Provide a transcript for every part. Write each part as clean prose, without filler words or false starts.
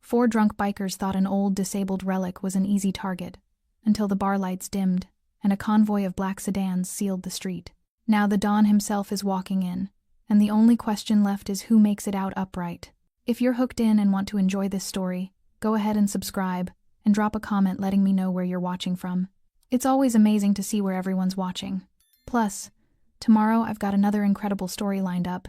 4 drunk bikers thought an old, disabled relic was an easy target, until the bar lights dimmed and a convoy of black sedans sealed the street. Now the Don himself is walking in, and the only question left is who makes it out upright. If you're hooked in and want to enjoy this story, go ahead and subscribe, and drop a comment letting me know where you're watching from. It's always amazing to see where everyone's watching. Plus, tomorrow I've got another incredible story lined up,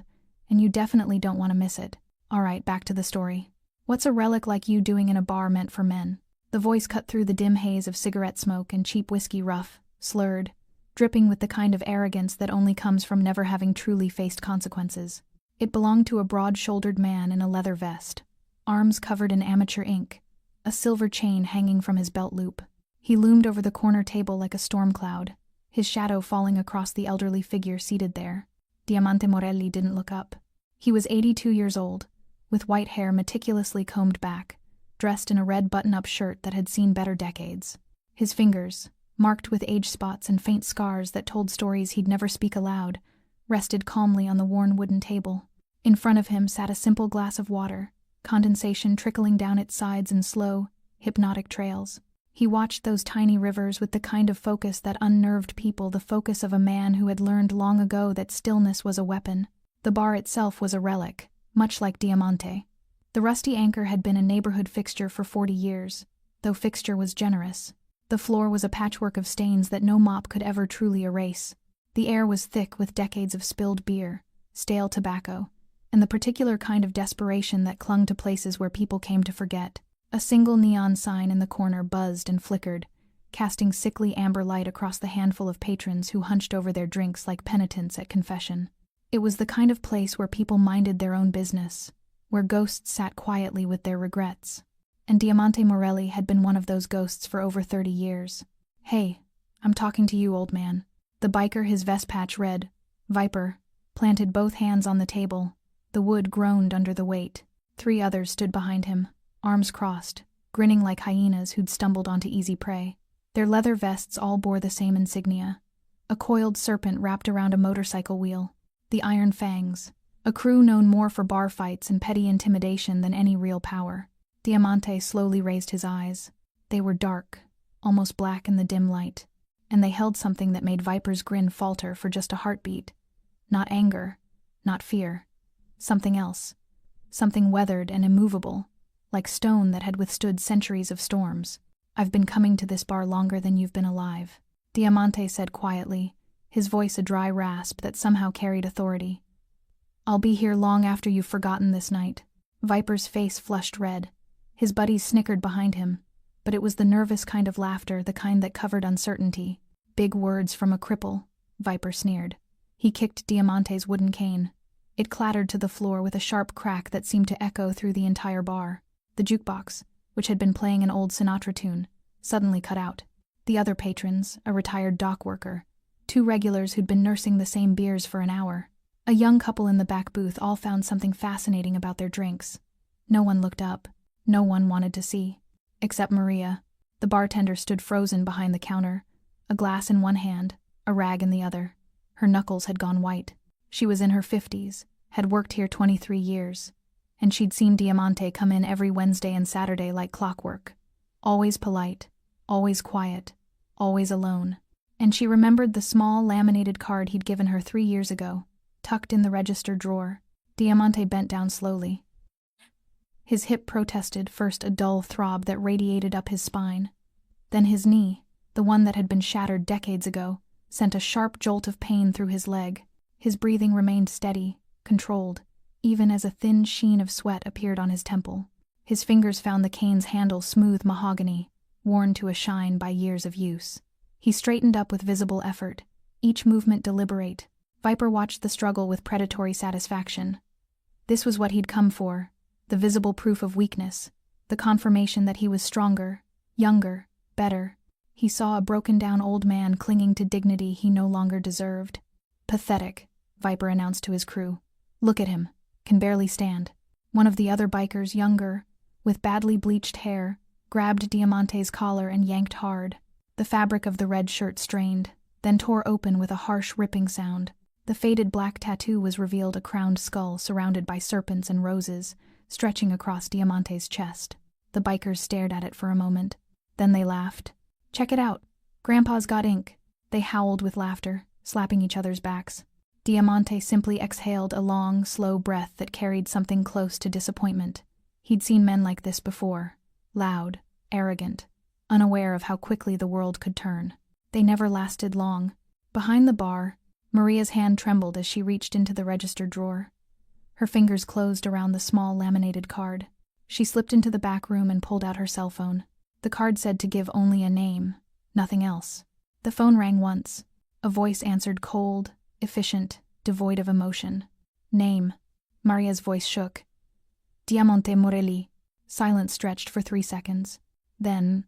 and you definitely don't want to miss it. Alright, back to the story. What's a relic like you doing in a bar meant for men? The voice cut through the dim haze of cigarette smoke and cheap whiskey, rough, slurred, dripping with the kind of arrogance that only comes from never having truly faced consequences. It belonged to a broad-shouldered man in a leather vest, arms covered in amateur ink, a silver chain hanging from his belt loop. He loomed over the corner table like a storm cloud, his shadow falling across the elderly figure seated there. Diamante Morelli didn't look up. He was 82 years old, with white hair meticulously combed back, dressed in a red button-up shirt that had seen better decades. His fingers, marked with age spots and faint scars that told stories he'd never speak aloud, rested calmly on the worn wooden table. In front of him sat a simple glass of water, condensation trickling down its sides in slow, hypnotic trails. He watched those tiny rivers with the kind of focus that unnerved people, the focus of a man who had learned long ago that stillness was a weapon. The bar itself was a relic, much like Diamante. The rusty anchor had been a neighborhood fixture for 40 years, though fixture was generous. The floor was a patchwork of stains that no mop could ever truly erase. The air was thick with decades of spilled beer, stale tobacco, and the particular kind of desperation that clung to places where people came to forget. A single neon sign in the corner buzzed and flickered, casting sickly amber light across the handful of patrons who hunched over their drinks like penitents at confession. It was the kind of place where people minded their own business, where ghosts sat quietly with their regrets. And Diamante Morelli had been one of those ghosts for over 30 years. "Hey, I'm talking to you, old man." The biker, his vest patch red, Viper, planted both hands on the table. The wood groaned under the weight. 3 others stood behind him, arms crossed, grinning like hyenas who'd stumbled onto easy prey. Their leather vests all bore the same insignia: a coiled serpent wrapped around a motorcycle wheel, the Iron Fangs, a crew known more for bar fights and petty intimidation than any real power. Diamante slowly raised his eyes. They were dark, almost black in the dim light, and they held something that made Viper's grin falter for just a heartbeat. Not anger, not fear. Something else. Something weathered and immovable, like stone that had withstood centuries of storms. "I've been coming to this bar longer than you've been alive," Diamante said quietly, his voice a dry rasp that somehow carried authority. "I'll be here long after you've forgotten this night." Viper's face flushed red. His buddies snickered behind him, but it was the nervous kind of laughter, the kind that covered uncertainty. "Big words from a cripple," Viper sneered. He kicked Diamante's wooden cane. It clattered to the floor with a sharp crack that seemed to echo through the entire bar. The jukebox, which had been playing an old Sinatra tune, suddenly cut out. The other patrons, a retired dock worker, 2 regulars who'd been nursing the same beers for an hour, a young couple in the back booth, all found something fascinating about their drinks. No one looked up. No one wanted to see. Except Maria. The bartender stood frozen behind the counter, a glass in one hand, a rag in the other. Her knuckles had gone white. She was in her 50s, had worked here 23 years, and she'd seen Diamante come in every Wednesday and Saturday like clockwork. Always polite, always quiet, always alone. And she remembered the small laminated card he'd given her 3 years ago, tucked in the register drawer. Diamante bent down slowly. His hip protested, first a dull throb that radiated up his spine. Then his knee, the one that had been shattered decades ago, sent a sharp jolt of pain through his leg. His breathing remained steady, controlled, even as a thin sheen of sweat appeared on his temple. His fingers found the cane's handle smooth mahogany, worn to a shine by years of use. He straightened up with visible effort, each movement deliberate. Viper watched the struggle with predatory satisfaction. This was what he'd come for. The visible proof of weakness, the confirmation that he was stronger, younger, better. He saw a broken-down old man clinging to dignity he no longer deserved. "Pathetic," Viper announced to his crew. "Look at him. Can barely stand." One of the other bikers, younger, with badly bleached hair, grabbed Diamante's collar and yanked hard. The fabric of the red shirt strained, then tore open with a harsh ripping sound. The faded black tattoo was revealed, a crowned skull surrounded by serpents and roses, stretching across Diamante's chest. The bikers stared at it for a moment. Then they laughed. "Check it out. Grandpa's got ink." They howled with laughter, slapping each other's backs. Diamante simply exhaled a long, slow breath that carried something close to disappointment. He'd seen men like this before. Loud, arrogant, unaware of how quickly the world could turn. They never lasted long. Behind the bar, Maria's hand trembled as she reached into the register drawer. Her fingers closed around the small laminated card. She slipped into the back room and pulled out her cell phone. The card said to give only a name, nothing else. The phone rang once. A voice answered, cold, efficient, devoid of emotion. "Name." Maria's voice shook. "Diamante Morelli." Silence stretched for 3 seconds. Then,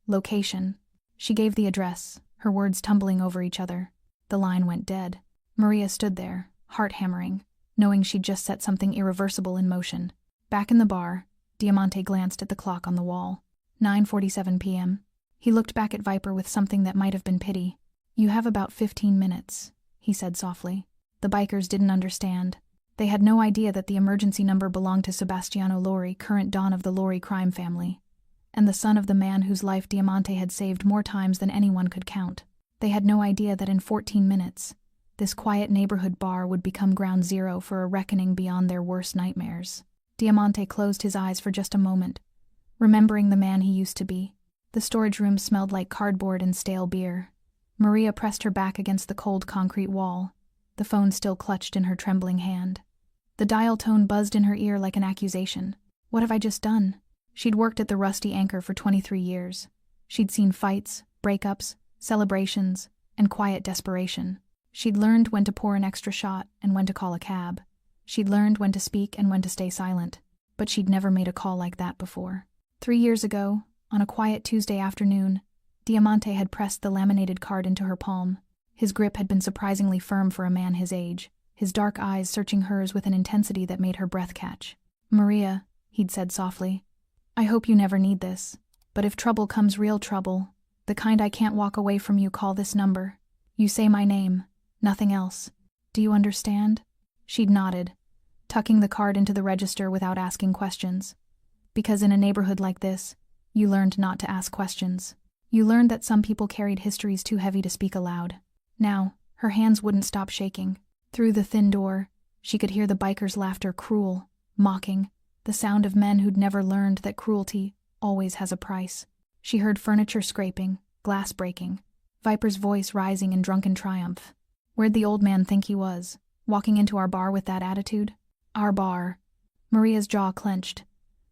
"Location." She gave the address, her words tumbling over each other. The line went dead. Maria stood there, heart hammering, knowing she'd just set something irreversible in motion. Back in the bar, Diamante glanced at the clock on the wall. 9:47 p.m. He looked back at Viper with something that might have been pity. "You have about 15 minutes, he said softly. The bikers didn't understand. They had no idea that the emergency number belonged to Sebastiano Lori, current don of the Lori crime family, and the son of the man whose life Diamante had saved more times than anyone could count. They had no idea that in 14 minutes, this quiet neighborhood bar would become ground zero for a reckoning beyond their worst nightmares. Diamante closed his eyes for just a moment, remembering the man he used to be. The storage room smelled like cardboard and stale beer. Maria pressed her back against the cold concrete wall, the phone still clutched in her trembling hand. The dial tone buzzed in her ear like an accusation. What have I just done? She'd worked at the Rusty Anchor for 23 years. She'd seen fights, breakups, celebrations, and quiet desperation. She'd learned when to pour an extra shot and when to call a cab. She'd learned when to speak and when to stay silent. But she'd never made a call like that before. 3 years ago, on a quiet Tuesday afternoon, Diamante had pressed the laminated card into her palm. His grip had been surprisingly firm for a man his age, his dark eyes searching hers with an intensity that made her breath catch. "Maria," he'd said softly, "I hope you never need this. But if trouble comes, real trouble, the kind I can't walk away from, you call this number. You say my name, nothing else. Do you understand?" She'd nodded, tucking the card into the register without asking questions. Because in a neighborhood like this, you learned not to ask questions. You learned that some people carried histories too heavy to speak aloud. Now, her hands wouldn't stop shaking. Through the thin door, she could hear the bikers' laughter, cruel, mocking, the sound of men who'd never learned that cruelty always has a price. She heard furniture scraping, glass breaking, Viper's voice rising in drunken triumph. Where'd the old man think he was, walking into our bar with that attitude? Our bar. Maria's jaw clenched.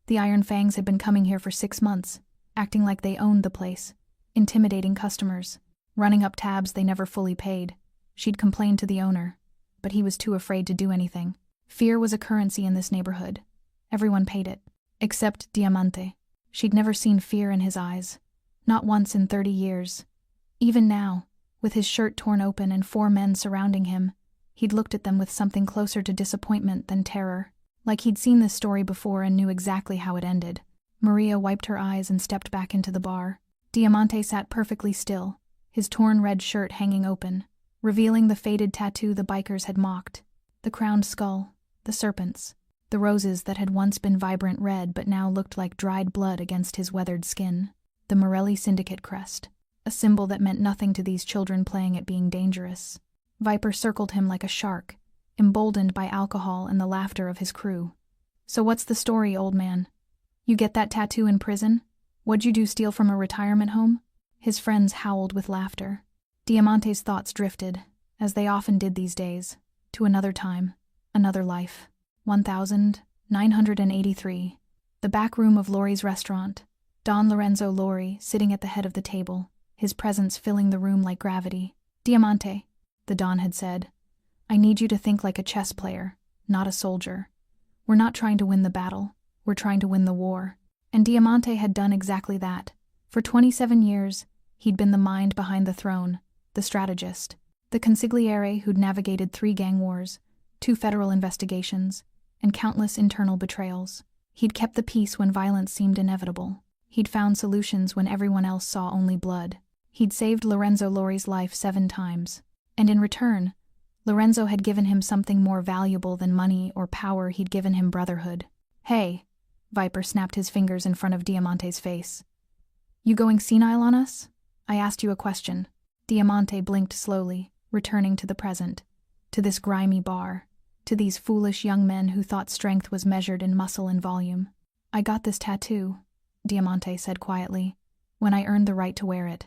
The Iron Fangs had been coming here for 6 months, acting like they owned the place, intimidating customers, running up tabs they never fully paid. She'd complained to the owner, but he was too afraid to do anything. Fear was a currency in this neighborhood. Everyone paid it, except Diamante. She'd never seen fear in his eyes, not once in 30 years. Even now, with his shirt torn open and 4 men surrounding him, he'd looked at them with something closer to disappointment than terror, like he'd seen this story before and knew exactly how it ended. Maria wiped her eyes and stepped back into the bar. Diamante sat perfectly still, his torn red shirt hanging open, revealing the faded tattoo the bikers had mocked. The crowned skull, the serpents, the roses that had once been vibrant red but now looked like dried blood against his weathered skin. The Morelli Syndicate crest, a symbol that meant nothing to these children playing at being dangerous. Viper circled him like a shark, emboldened by alcohol and the laughter of his crew. "So what's the story, old man? You get that tattoo in prison? What'd you do, steal from a retirement home?" His friends howled with laughter. Diamante's thoughts drifted, as they often did these days, to another time, another life. 1983. The back room of Lori's restaurant. Don Lorenzo Lori sitting at the head of the table, his presence filling the room like gravity. "Diamante," the Don had said, "I need you to think like a chess player, not a soldier. We're not trying to win the battle, we're trying to win the war." And Diamante had done exactly that. For 27 years, he'd been the mind behind the throne, the strategist, the consigliere who'd navigated 3 gang wars, 2 federal investigations, and countless internal betrayals. He'd kept the peace when violence seemed inevitable. He'd found solutions when everyone else saw only blood. He'd saved Lorenzo Lori's life 7 times. And in return, Lorenzo had given him something more valuable than money or power. He'd given him brotherhood. "Hey," Viper snapped his fingers in front of Diamante's face. You going senile on us? I asked you a question. Diamante blinked slowly, returning to the present, to this grimy bar, to these foolish young men who thought strength was measured in muscle and volume. I got this tattoo, Diamante said quietly, when I earned the right to wear it.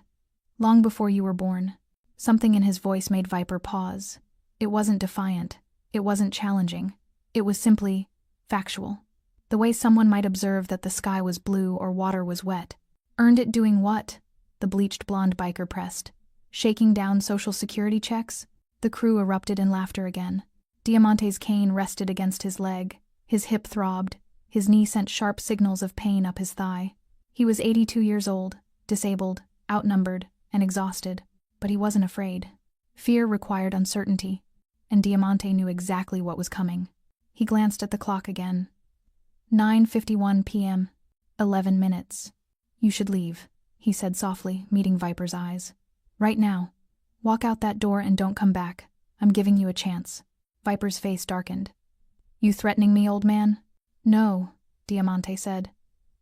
Long before you were born. Something in his voice made Viper pause. It wasn't defiant. It wasn't challenging. It was simply factual. The way someone might observe that the sky was blue or water was wet. Earned it doing what? The bleached blonde biker pressed. Shaking down social security checks? The crew erupted in laughter again. Diamante's cane rested against his leg. His hip throbbed. His knee sent sharp signals of pain up his thigh. He was 82 years old, disabled, outnumbered, and exhausted. But he wasn't afraid. Fear required uncertainty, and Diamante knew exactly what was coming. He glanced at the clock again. 9:51 p.m. 11 minutes. You should leave, he said softly, meeting Viper's eyes. Right now. Walk out that door and don't come back. I'm giving you a chance. Viper's face darkened. You threatening me, old man? No, Diamante said.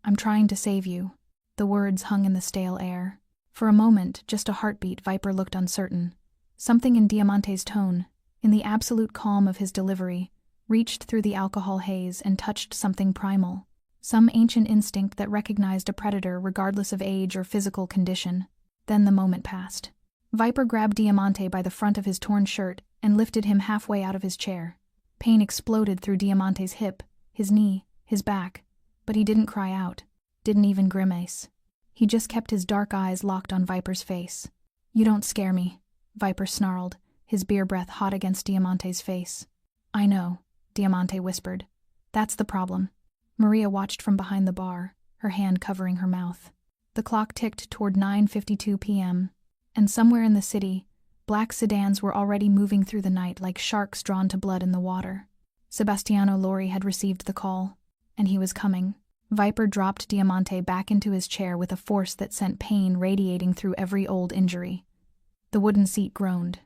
I'm trying to save you. The words hung in the stale air. For a moment, just a heartbeat, Viper looked uncertain. Something in Diamante's tone, in the absolute calm of his delivery, reached through the alcohol haze and touched something primal. Some ancient instinct that recognized a predator regardless of age or physical condition. Then the moment passed. Viper grabbed Diamante by the front of his torn shirt and lifted him halfway out of his chair. Pain exploded through Diamante's hip, his knee, his back, but he didn't cry out, didn't even grimace. He just kept his dark eyes locked on Viper's face. You don't scare me, Viper snarled, his beer breath hot against Diamante's face. I know, Diamante whispered. That's the problem. Maria watched from behind the bar, her hand covering her mouth. The clock ticked toward 9:52 p.m., and somewhere in the city, black sedans were already moving through the night like sharks drawn to blood in the water. Sebastiano Lori had received the call, and he was coming. Viper dropped Diamante back into his chair with a force that sent pain radiating through every old injury. The wooden seat groaned.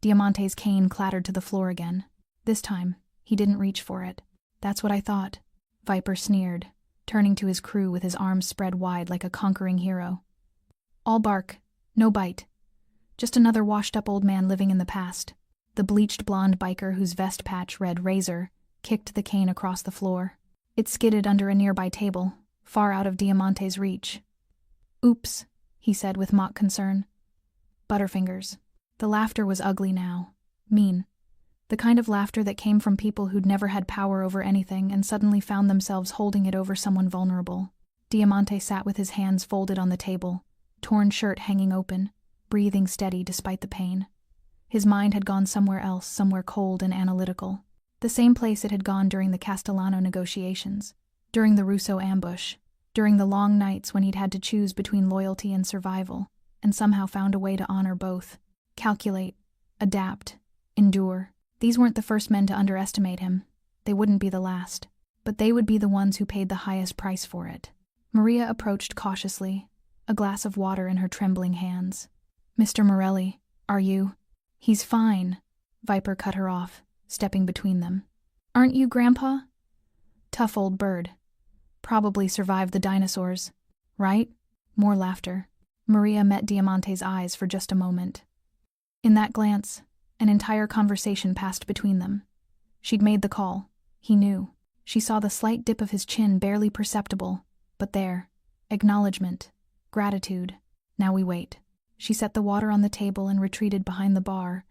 Diamante's cane clattered to the floor again. This time, he didn't reach for it. That's what I thought, Viper sneered, turning to his crew with his arms spread wide like a conquering hero. All bark, no bite. Just another washed-up old man living in the past. The bleached blonde biker whose vest patch read Razor kicked the cane across the floor. It skidded under a nearby table, far out of Diamante's reach. Oops, he said with mock concern. Butterfingers. The laughter was ugly now. Mean. The kind of laughter that came from people who'd never had power over anything and suddenly found themselves holding it over someone vulnerable. Diamante sat with his hands folded on the table, torn shirt hanging open, breathing steady despite the pain. His mind had gone somewhere else, somewhere cold and analytical. The same place it had gone during the Castellano negotiations, during the Russo ambush, during the long nights when he'd had to choose between loyalty and survival, and somehow found a way to honor both. Calculate, adapt, endure. These weren't the first men to underestimate him. They wouldn't be the last. But they would be the ones who paid the highest price for it. Maria approached cautiously, a glass of water in her trembling hands. Mr. Morelli, are you? He's fine, Viper cut her off, stepping between them. Aren't you, Grandpa? Tough old bird. Probably survived the dinosaurs, right? More laughter. Maria met Diamante's eyes for just a moment. In that glance, an entire conversation passed between them. She'd made the call. He knew. She saw the slight dip of his chin, barely perceptible, but there. Acknowledgement. Gratitude. Now we wait. She set the water on the table and retreated behind the bar,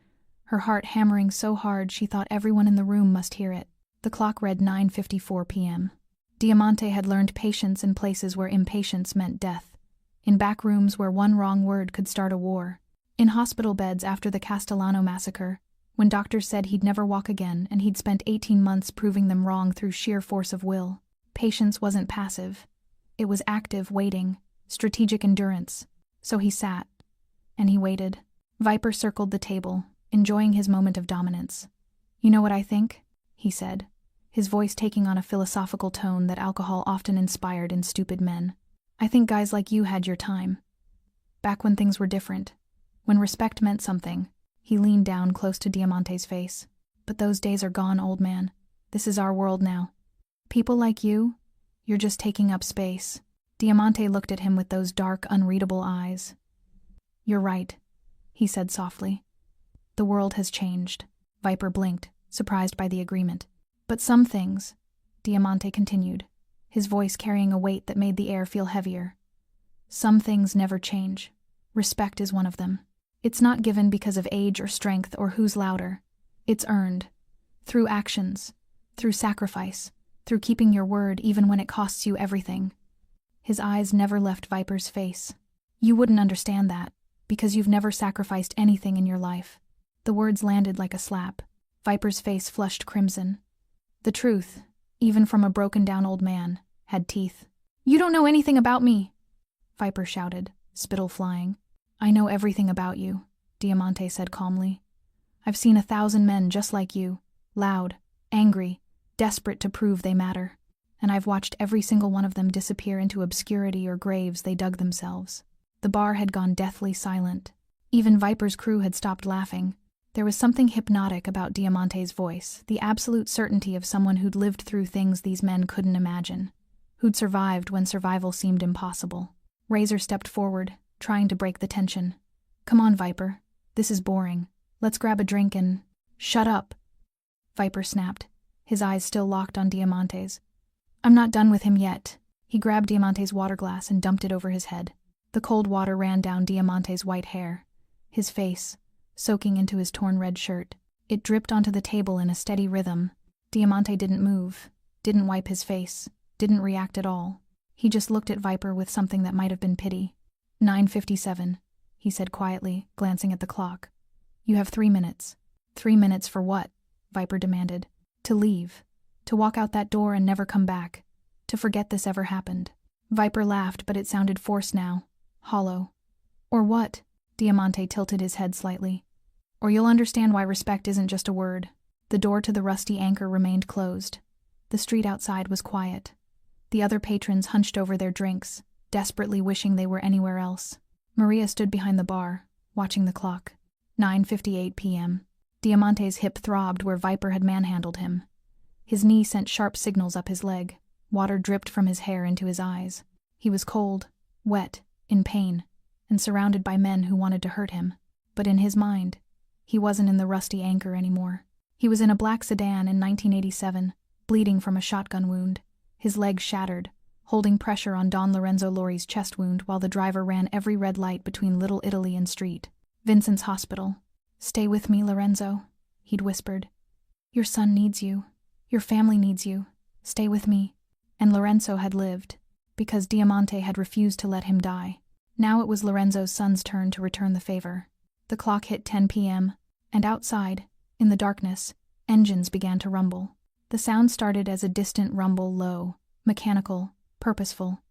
her heart hammering so hard she thought everyone in the room must hear it. The clock read 9:54 p.m. Diamante had learned patience in places where impatience meant death, in back rooms where one wrong word could start a war, in hospital beds after the Castellano massacre, when doctors said he'd never walk again and he'd spent 18 months proving them wrong through sheer force of will. Patience wasn't passive. It was active waiting, strategic endurance. So he sat, and he waited. Viper circled the table, enjoying his moment of dominance. You know what I think? He said, his voice taking on a philosophical tone that alcohol often inspired in stupid men. I think guys like you had your time. Back when things were different. When respect meant something. He leaned down close to Diamante's face. But those days are gone, old man. This is our world now. People like you, You're just taking up space. Diamante looked at him with those dark, unreadable eyes. You're right, he said softly. The world has changed. Viper blinked, surprised by the agreement. But some things, Diamante continued, his voice carrying a weight that made the air feel heavier. Some things never change. Respect is one of them. It's not given because of age or strength or who's louder. It's earned. Through actions. Through sacrifice. Through keeping your word even when it costs you everything. His eyes never left Viper's face. You wouldn't understand that, because you've never sacrificed anything in your life. The words landed like a slap. Viper's face flushed crimson. The truth, even from a broken-down old man, had teeth. You don't know anything about me, Viper shouted, spittle flying. I know everything about you, Diamante said calmly. I've seen 1,000 men just like you, loud, angry, desperate to prove they matter. And I've watched every single one of them disappear into obscurity or graves they dug themselves. The bar had gone deathly silent. Even Viper's crew had stopped laughing. There was something hypnotic about Diamante's voice, the absolute certainty of someone who'd lived through things these men couldn't imagine, who'd survived when survival seemed impossible. Razor stepped forward, trying to break the tension. Come on, Viper. This is boring. Let's grab a drink and... Shut up, Viper snapped, his eyes still locked on Diamante's. I'm not done with him yet. He grabbed Diamante's water glass and dumped it over his head. The cold water ran down Diamante's white hair, his face, soaking into his torn red shirt. It dripped onto the table in a steady rhythm. Diamante didn't move, didn't wipe his face, didn't react at all. He just looked at Viper with something that might have been pity. 9:57, he said quietly, glancing at the clock. You have 3 minutes. 3 minutes for what? Viper demanded. To leave. To walk out that door and never come back. To forget this ever happened. Viper laughed, but it sounded forced now. Hollow. Or what? Diamante tilted his head slightly. Or you'll understand why respect isn't just a word. The door to the Rusty Anchor remained closed. The street outside was quiet. The other patrons hunched over their drinks, desperately wishing they were anywhere else. Maria stood behind the bar, watching the clock. 9:58 p.m. Diamante's hip throbbed where Viper had manhandled him. His knee sent sharp signals up his leg. Water dripped from his hair into his eyes. He was cold, wet, in pain, and surrounded by men who wanted to hurt him. But in his mind, he wasn't in the Rusty Anchor anymore. He was in a black sedan in 1987, bleeding from a shotgun wound, his legs shattered, holding pressure on Don Lorenzo Lori's chest wound while the driver ran every red light between Little Italy and Street. Vincent's hospital. Stay with me, Lorenzo, he'd whispered. Your son needs you. Your family needs you. Stay with me. And Lorenzo had lived, because Diamante had refused to let him die. Now it was Lorenzo's son's turn to return the favor. The clock hit 10 p.m., and outside, in the darkness, engines began to rumble. The sound started as a distant rumble, low, mechanical, purposeful.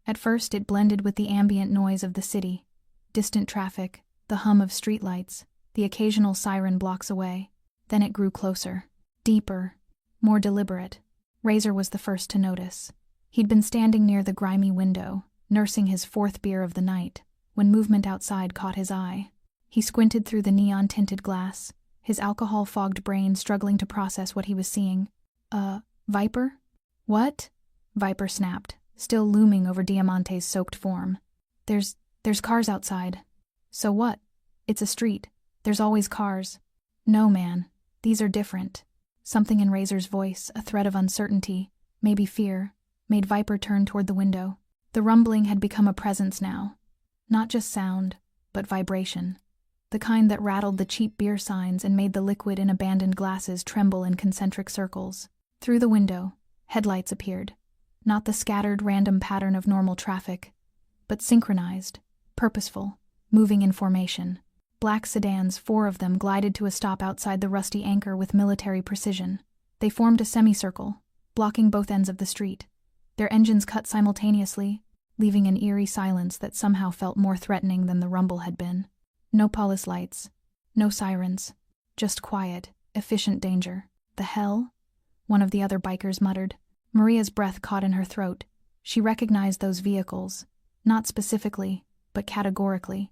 At first it blended with the ambient noise of the city, distant traffic, the hum of streetlights, the occasional siren blocks away. Then it grew closer, deeper, more deliberate. Razor was the first to notice. He'd been standing near the grimy window, nursing his 4th beer of the night, when movement outside caught his eye. He squinted through the neon-tinted glass, his alcohol-fogged brain struggling to process what he was seeing. Viper? What? Viper snapped, still looming over Diamante's soaked form. There's cars outside. So what? It's a street. There's always cars. No, man. These are different. Something in Razor's voice, a thread of uncertainty, maybe fear, made Viper turn toward the window. The rumbling had become a presence now. Not just sound, but vibration. The kind that rattled the cheap beer signs and made the liquid in abandoned glasses tremble in concentric circles. Through the window, headlights appeared. Not the scattered, random pattern of normal traffic, but synchronized, purposeful, moving in formation. Black sedans, 4 of them, glided to a stop outside the Rusty Anchor with military precision. They formed a semicircle, blocking both ends of the street. Their engines cut simultaneously, leaving an eerie silence that somehow felt more threatening than the rumble had been. No police lights, no sirens, just quiet, efficient danger. The hell? One of the other bikers muttered. Maria's breath caught in her throat. She recognized those vehicles, not specifically, but categorically.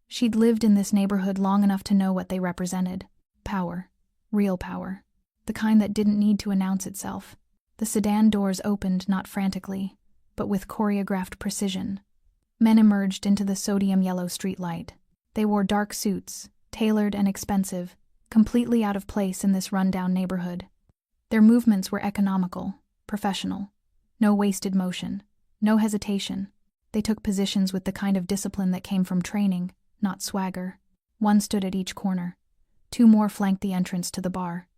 She'd lived in this neighborhood long enough to know what they represented. Power. Real power. The kind that didn't need to announce itself. The sedan doors opened not frantically, but with choreographed precision. Men emerged into the sodium-yellow streetlight. They wore dark suits, tailored and expensive, completely out of place in this run-down neighborhood. Their movements were economical, professional. No wasted motion, no hesitation. They took positions with the kind of discipline that came from training, not swagger. One stood at each corner. 2 more flanked the entrance to the bar.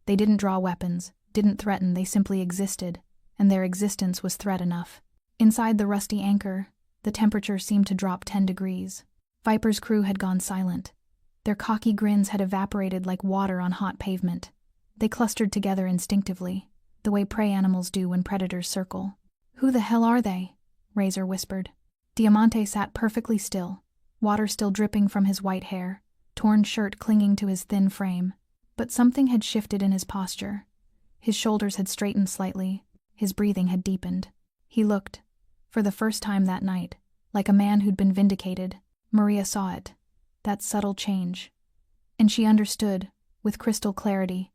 They didn't draw weapons, didn't threaten, they simply existed, and their existence was threat enough. Inside the rusty Anchor, the temperature seemed to drop 10 degrees. Viper's crew had gone silent. Their cocky grins had evaporated like water on hot pavement. They clustered together instinctively, the way prey animals do when predators circle. "Who the hell are they?" Razor whispered. Diamante sat perfectly still, water still dripping from his white hair, torn shirt clinging to his thin frame. But something had shifted in his posture. His shoulders had straightened slightly, his breathing had deepened. He looked, for the first time that night, like a man who'd been vindicated. Maria saw it, that subtle change. And she understood, with crystal clarity,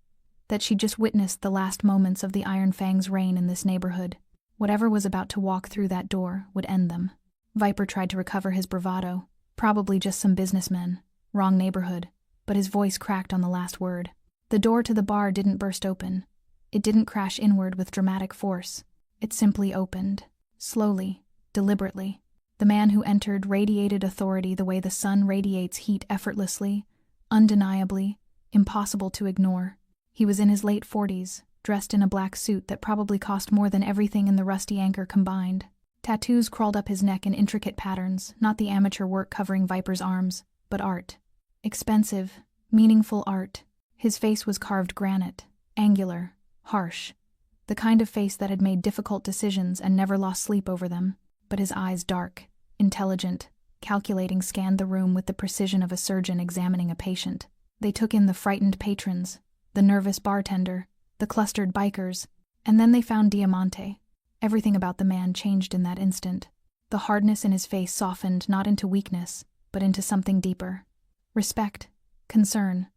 that she'd just witnessed the last moments of the Iron Fang's reign in this neighborhood. Whatever was about to walk through that door would end them. Viper tried to recover his bravado, probably just some businessmen, wrong neighborhood, but his voice cracked on the last word. The door to the bar didn't burst open. It didn't crash inward with dramatic force. It simply opened, slowly, deliberately. The man who entered radiated authority the way the sun radiates heat effortlessly, undeniably, impossible to ignore. He was in his late 40s, dressed in a black suit that probably cost more than everything in the rusty Anchor combined. Tattoos crawled up his neck in intricate patterns, not the amateur work covering Viper's arms, but art. Expensive, meaningful art. His face was carved granite, angular, harsh. The kind of face that had made difficult decisions and never lost sleep over them. But his eyes, dark, intelligent, calculating, scanned the room with the precision of a surgeon examining a patient. They took in the frightened patrons, the nervous bartender, the clustered bikers, and then they found Diamante. Everything about the man changed in that instant. The hardness in his face softened not into weakness, but into something deeper. Respect, concern,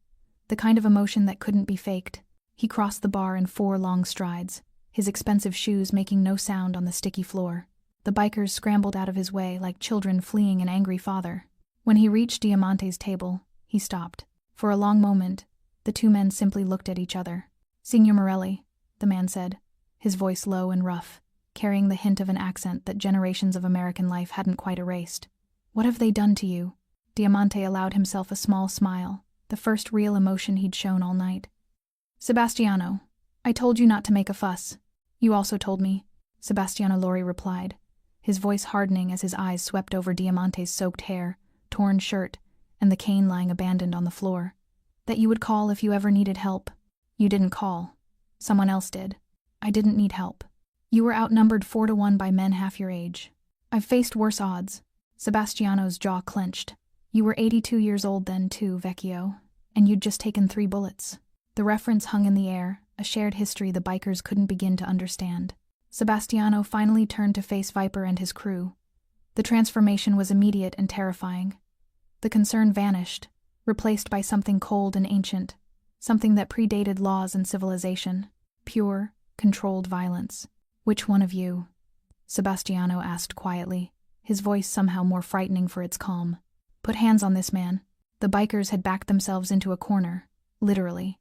the kind of emotion that couldn't be faked. He crossed the bar in 4 long strides, his expensive shoes making no sound on the sticky floor. The bikers scrambled out of his way like children fleeing an angry father. When he reached Diamante's table, he stopped. For a long moment, the 2 men simply looked at each other. "Signor Morelli," the man said, his voice low and rough, carrying the hint of an accent that generations of American life hadn't quite erased. "What have they done to you?" Diamante allowed himself a small smile, the first real emotion he'd shown all night. "Sebastiano, I told you not to make a fuss. You also told me," Sebastiano Lori replied, his voice hardening as his eyes swept over Diamante's soaked hair, torn shirt, and the cane lying abandoned on the floor, "that you would call if you ever needed help. You didn't call. Someone else did. I didn't need help. You were outnumbered 4 to 1 by men half your age. I've faced worse odds." Sebastiano's jaw clenched. "You were 82 years old then, too, Vecchio, and you'd just taken 3 bullets. The reference hung in the air, a shared history the bikers couldn't begin to understand. Sebastiano finally turned to face Viper and his crew. The transformation was immediate and terrifying. The concern vanished, replaced by something cold and ancient, something that predated laws and civilization. Pure, controlled violence. "Which one of you?" Sebastiano asked quietly, his voice somehow more frightening for its calm. "Put hands on this man." The bikers had backed themselves into a corner, literally.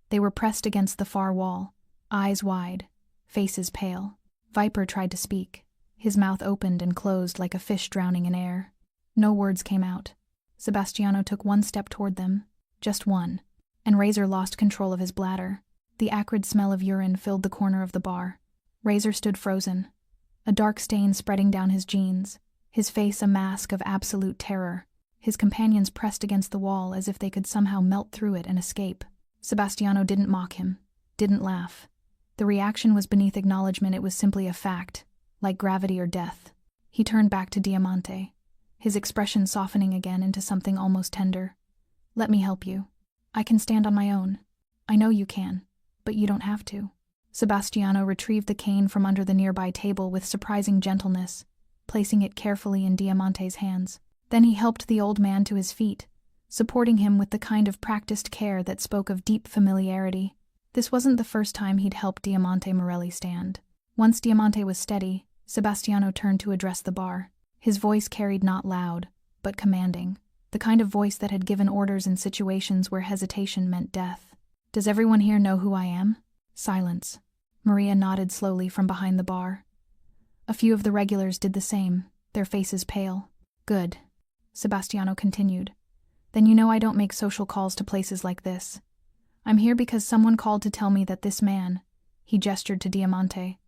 They were pressed against the far wall, eyes wide, faces pale. Viper tried to speak. His mouth opened and closed like a fish drowning in air. No words came out. Sebastiano took 1 step toward them, just 1, and Razor lost control of his bladder. The acrid smell of urine filled the corner of the bar. Razor stood frozen, a dark stain spreading down his jeans, his face a mask of absolute terror. His companions pressed against the wall as if they could somehow melt through it and escape. Sebastiano didn't mock him, didn't laugh. The reaction was beneath acknowledgement, it was simply a fact, like gravity or death. He turned back to Diamante, his expression softening again into something almost tender. "Let me help you. I can stand on my own. I know you can, but you don't have to." Sebastiano retrieved the cane from under the nearby table with surprising gentleness, placing it carefully in Diamante's hands. Then he helped the old man to his feet, supporting him with the kind of practiced care that spoke of deep familiarity. This wasn't the first time he'd helped Diamante Morelli stand. Once Diamante was steady, Sebastiano turned to address the bar. His voice carried not loud, but commanding, the kind of voice that had given orders in situations where hesitation meant death. "Does everyone here know who I am?" Silence. Maria nodded slowly from behind the bar. A few of the regulars did the same, their faces pale. "Good," Sebastiano continued. "Then you know I don't make social calls to places like this. I'm here because someone called to tell me that this man," he gestured to Diamante,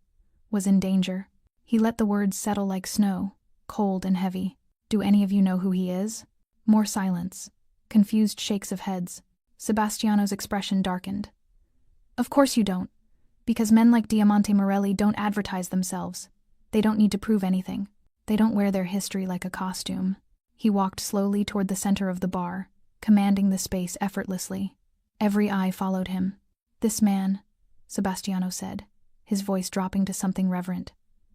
"was in danger." He let the words settle like snow, cold and heavy. "Do any of you know who he is?" More silence, confused shakes of heads. Sebastiano's expression darkened. "Of course you don't, because men like Diamante Morelli don't advertise themselves. They don't need to prove anything. They don't wear their history like a costume." He walked slowly toward the center of the bar, commanding the space effortlessly. Every eye followed him. "This man," Sebastiano said, his voice dropping to something reverent,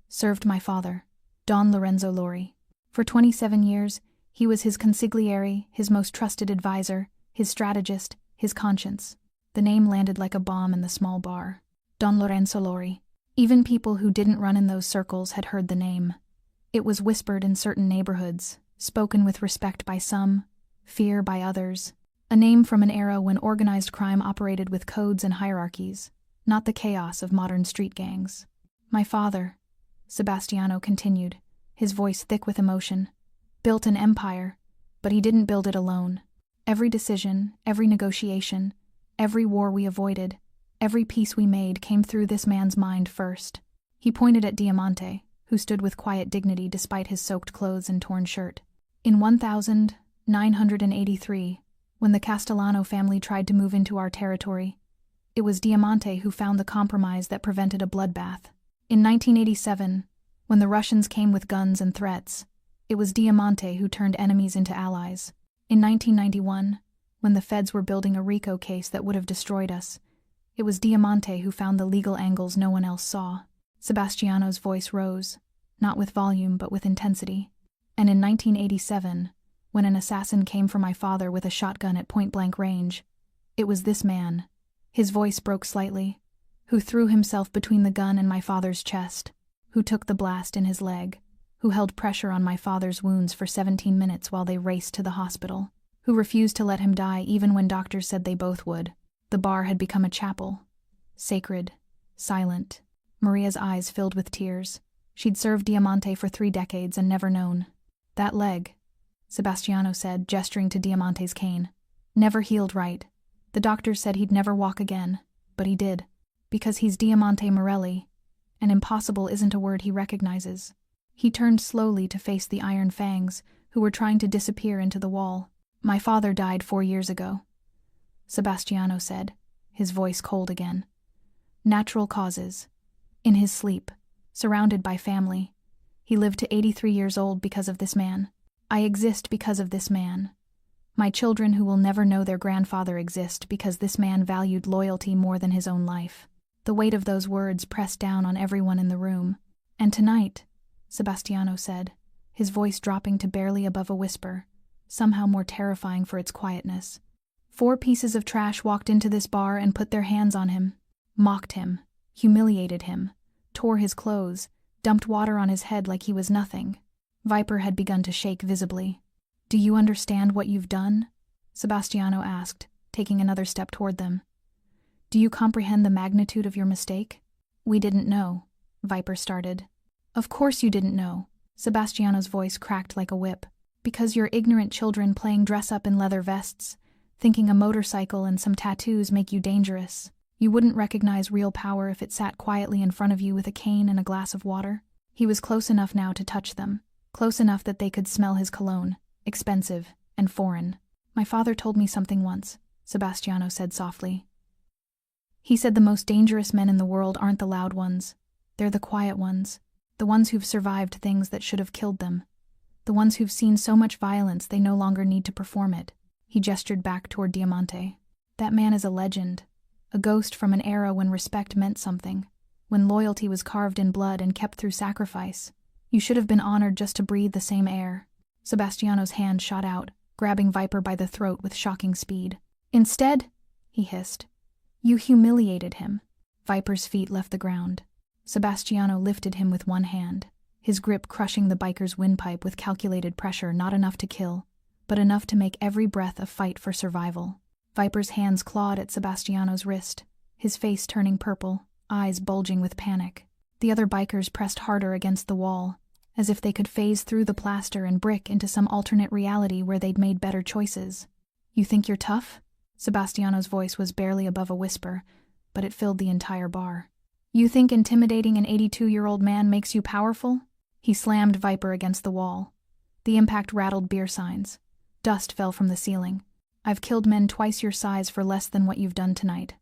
"served my father, Don Lorenzo Lori. For 27 years, he was his consigliere, his most trusted advisor, his strategist, his conscience." The name landed like a bomb in the small bar. Don Lorenzo Lori. Even people who didn't run in those circles had heard the name. It was whispered in certain neighborhoods, spoken with respect by some, fear by others. A name from an era when organized crime operated with codes and hierarchies, not the chaos of modern street gangs. "My father," Sebastiano continued, his voice thick with emotion, "built an empire, but he didn't build it alone. Every decision, every negotiation, every war we avoided, every peace we made came through this man's mind first." He pointed at Diamante, who stood with quiet dignity despite his soaked clothes and torn shirt. "In 1983, when the Castellano family tried to move into our territory, it was Diamante who found the compromise that prevented a bloodbath. In 1987, when the Russians came with guns and threats, it was Diamante who turned enemies into allies. In 1991, when the feds were building a RICO case that would have destroyed us, it was Diamante who found the legal angles no one else saw." Sebastiano's voice rose, not with volume but with intensity. "And in 1987, when an assassin came for my father with a shotgun at point-blank range, it was this man," his voice broke slightly, "who threw himself between the gun and my father's chest, who took the blast in his leg, who held pressure on my father's wounds for 17 minutes while they raced to the hospital, who refused to let him die even when doctors said they both would." The bar had become a chapel. Sacred, silent. Maria's eyes filled with tears. She'd served Diamante for 3 decades and never known. "That leg," Sebastiano said, gesturing to Diamante's cane, "never healed right. The doctors said he'd never walk again, but he did. Because he's Diamante Morelli, and impossible isn't a word he recognizes." He turned slowly to face the iron fangs, who were trying to disappear into the wall. "My father died 4 years ago," Sebastiano said, his voice cold again. "Natural causes. In his sleep, surrounded by family. He lived to 83 years old because of this man. I exist because of this man. My children who will never know their grandfather exist because this man valued loyalty more than his own life." The weight of those words pressed down on everyone in the room. "And tonight," Sebastiano said, his voice dropping to barely above a whisper, somehow more terrifying for its quietness, 4 pieces of trash walked into this bar and put their hands on him, mocked him, humiliated him, tore his clothes, dumped water on his head like he was nothing." Viper had begun to shake visibly. "Do you understand what you've done?" Sebastiano asked, taking another step toward them. "Do you comprehend the magnitude of your mistake?" "We didn't know," Viper started. "Of course you didn't know," Sebastiano's voice cracked like a whip. "Because you're ignorant children playing dress-up in leather vests, thinking a motorcycle and some tattoos make you dangerous. You wouldn't recognize real power if it sat quietly in front of you with a cane and a glass of water." He was close enough now to touch them, close enough that they could smell his cologne, expensive and foreign. "My father told me something once," Sebastiano said softly. "He said the most dangerous men in the world aren't the loud ones. They're the quiet ones, the ones who've survived things that should have killed them, the ones who've seen so much violence they no longer need to perform it." He gestured back toward Diamante. "That man is a legend, a ghost from an era when respect meant something, when loyalty was carved in blood and kept through sacrifice. You should have been honored just to breathe the same air." Sebastiano's hand shot out, grabbing Viper by the throat with shocking speed. "Instead," he hissed, You humiliated him. Viper's feet left the ground. Sebastiano lifted him with one hand, his grip crushing the biker's windpipe with calculated pressure, not enough to kill, but enough to make every breath a fight for survival. Viper's hands clawed at Sebastiano's wrist, his face turning purple, eyes bulging with panic. The other bikers pressed harder against the wall, as if they could phase through the plaster and brick into some alternate reality where they'd made better choices. You think you're tough? Sebastiano's voice was barely above a whisper, but it filled the entire bar. You think intimidating an 82-year-old man makes you powerful? He slammed Viper against the wall. The impact rattled beer signs. Dust fell from the ceiling. I've killed men twice your size for less than what you've done tonight.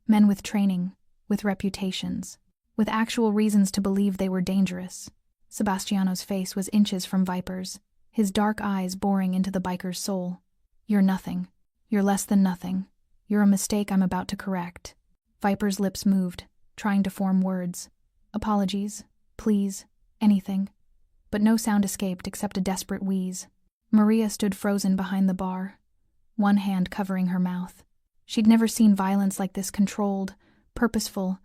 Men with training, with reputations, with actual reasons to believe they were dangerous. Sebastiano's face was inches from Viper's, his dark eyes boring into the biker's soul. You're nothing. You're less than nothing. You're a mistake I'm about to correct. Viper's lips moved, trying to form words. Apologies, please, anything. But no sound escaped except a desperate wheeze. Maria stood frozen behind the bar, one hand covering her mouth. She'd never seen violence like this, controlled, purposeful,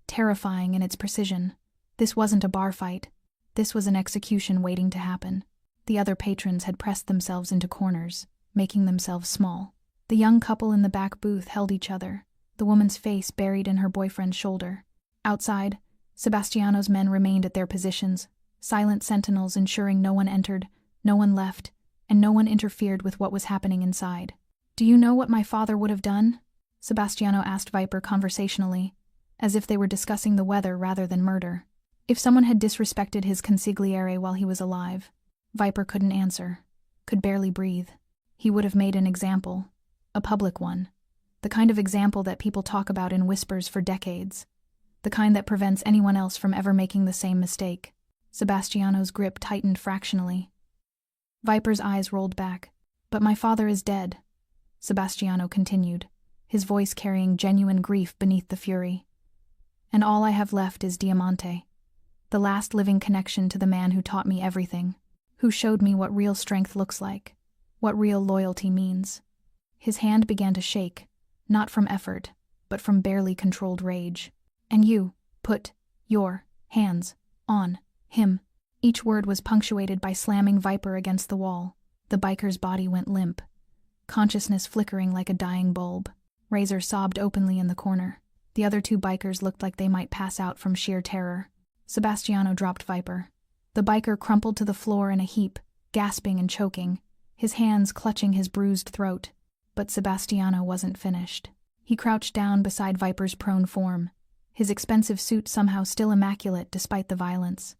terrifying in its precision. This wasn't a bar fight. This was an execution waiting to happen. The other patrons had pressed themselves into corners, making themselves small. The young couple in the back booth held each other, the woman's face buried in her boyfriend's shoulder. Outside, Sebastiano's men remained at their positions, silent sentinels ensuring no one entered, no one left, and no one interfered with what was happening inside. Do you know what my father would have done? Sebastiano asked Viper conversationally, as if they were discussing the weather rather than murder. If someone had disrespected his consigliere while he was alive, Viper couldn't answer, could barely breathe. He would have made an example, a public one, the kind of example that people talk about in whispers for decades, the kind that prevents anyone else from ever making the same mistake. Sebastiano's grip tightened fractionally. Viper's eyes rolled back. But my father is dead, Sebastiano continued, his voice carrying genuine grief beneath the fury. And all I have left is Diamante, the last living connection to the man who taught me everything, who showed me what real strength looks like, what real loyalty means. His hand began to shake, not from effort, but from barely controlled rage. And you put your hands on him. Each word was punctuated by slamming Viper against the wall. The biker's body went limp, consciousness flickering like a dying bulb. Razor sobbed openly in the corner. The other two bikers looked like they might pass out from sheer terror. Sebastiano dropped Viper. The biker crumpled to the floor in a heap, gasping and choking, his hands clutching his bruised throat. But Sebastiano wasn't finished. He crouched down beside Viper's prone form, his expensive suit somehow still immaculate despite the violence.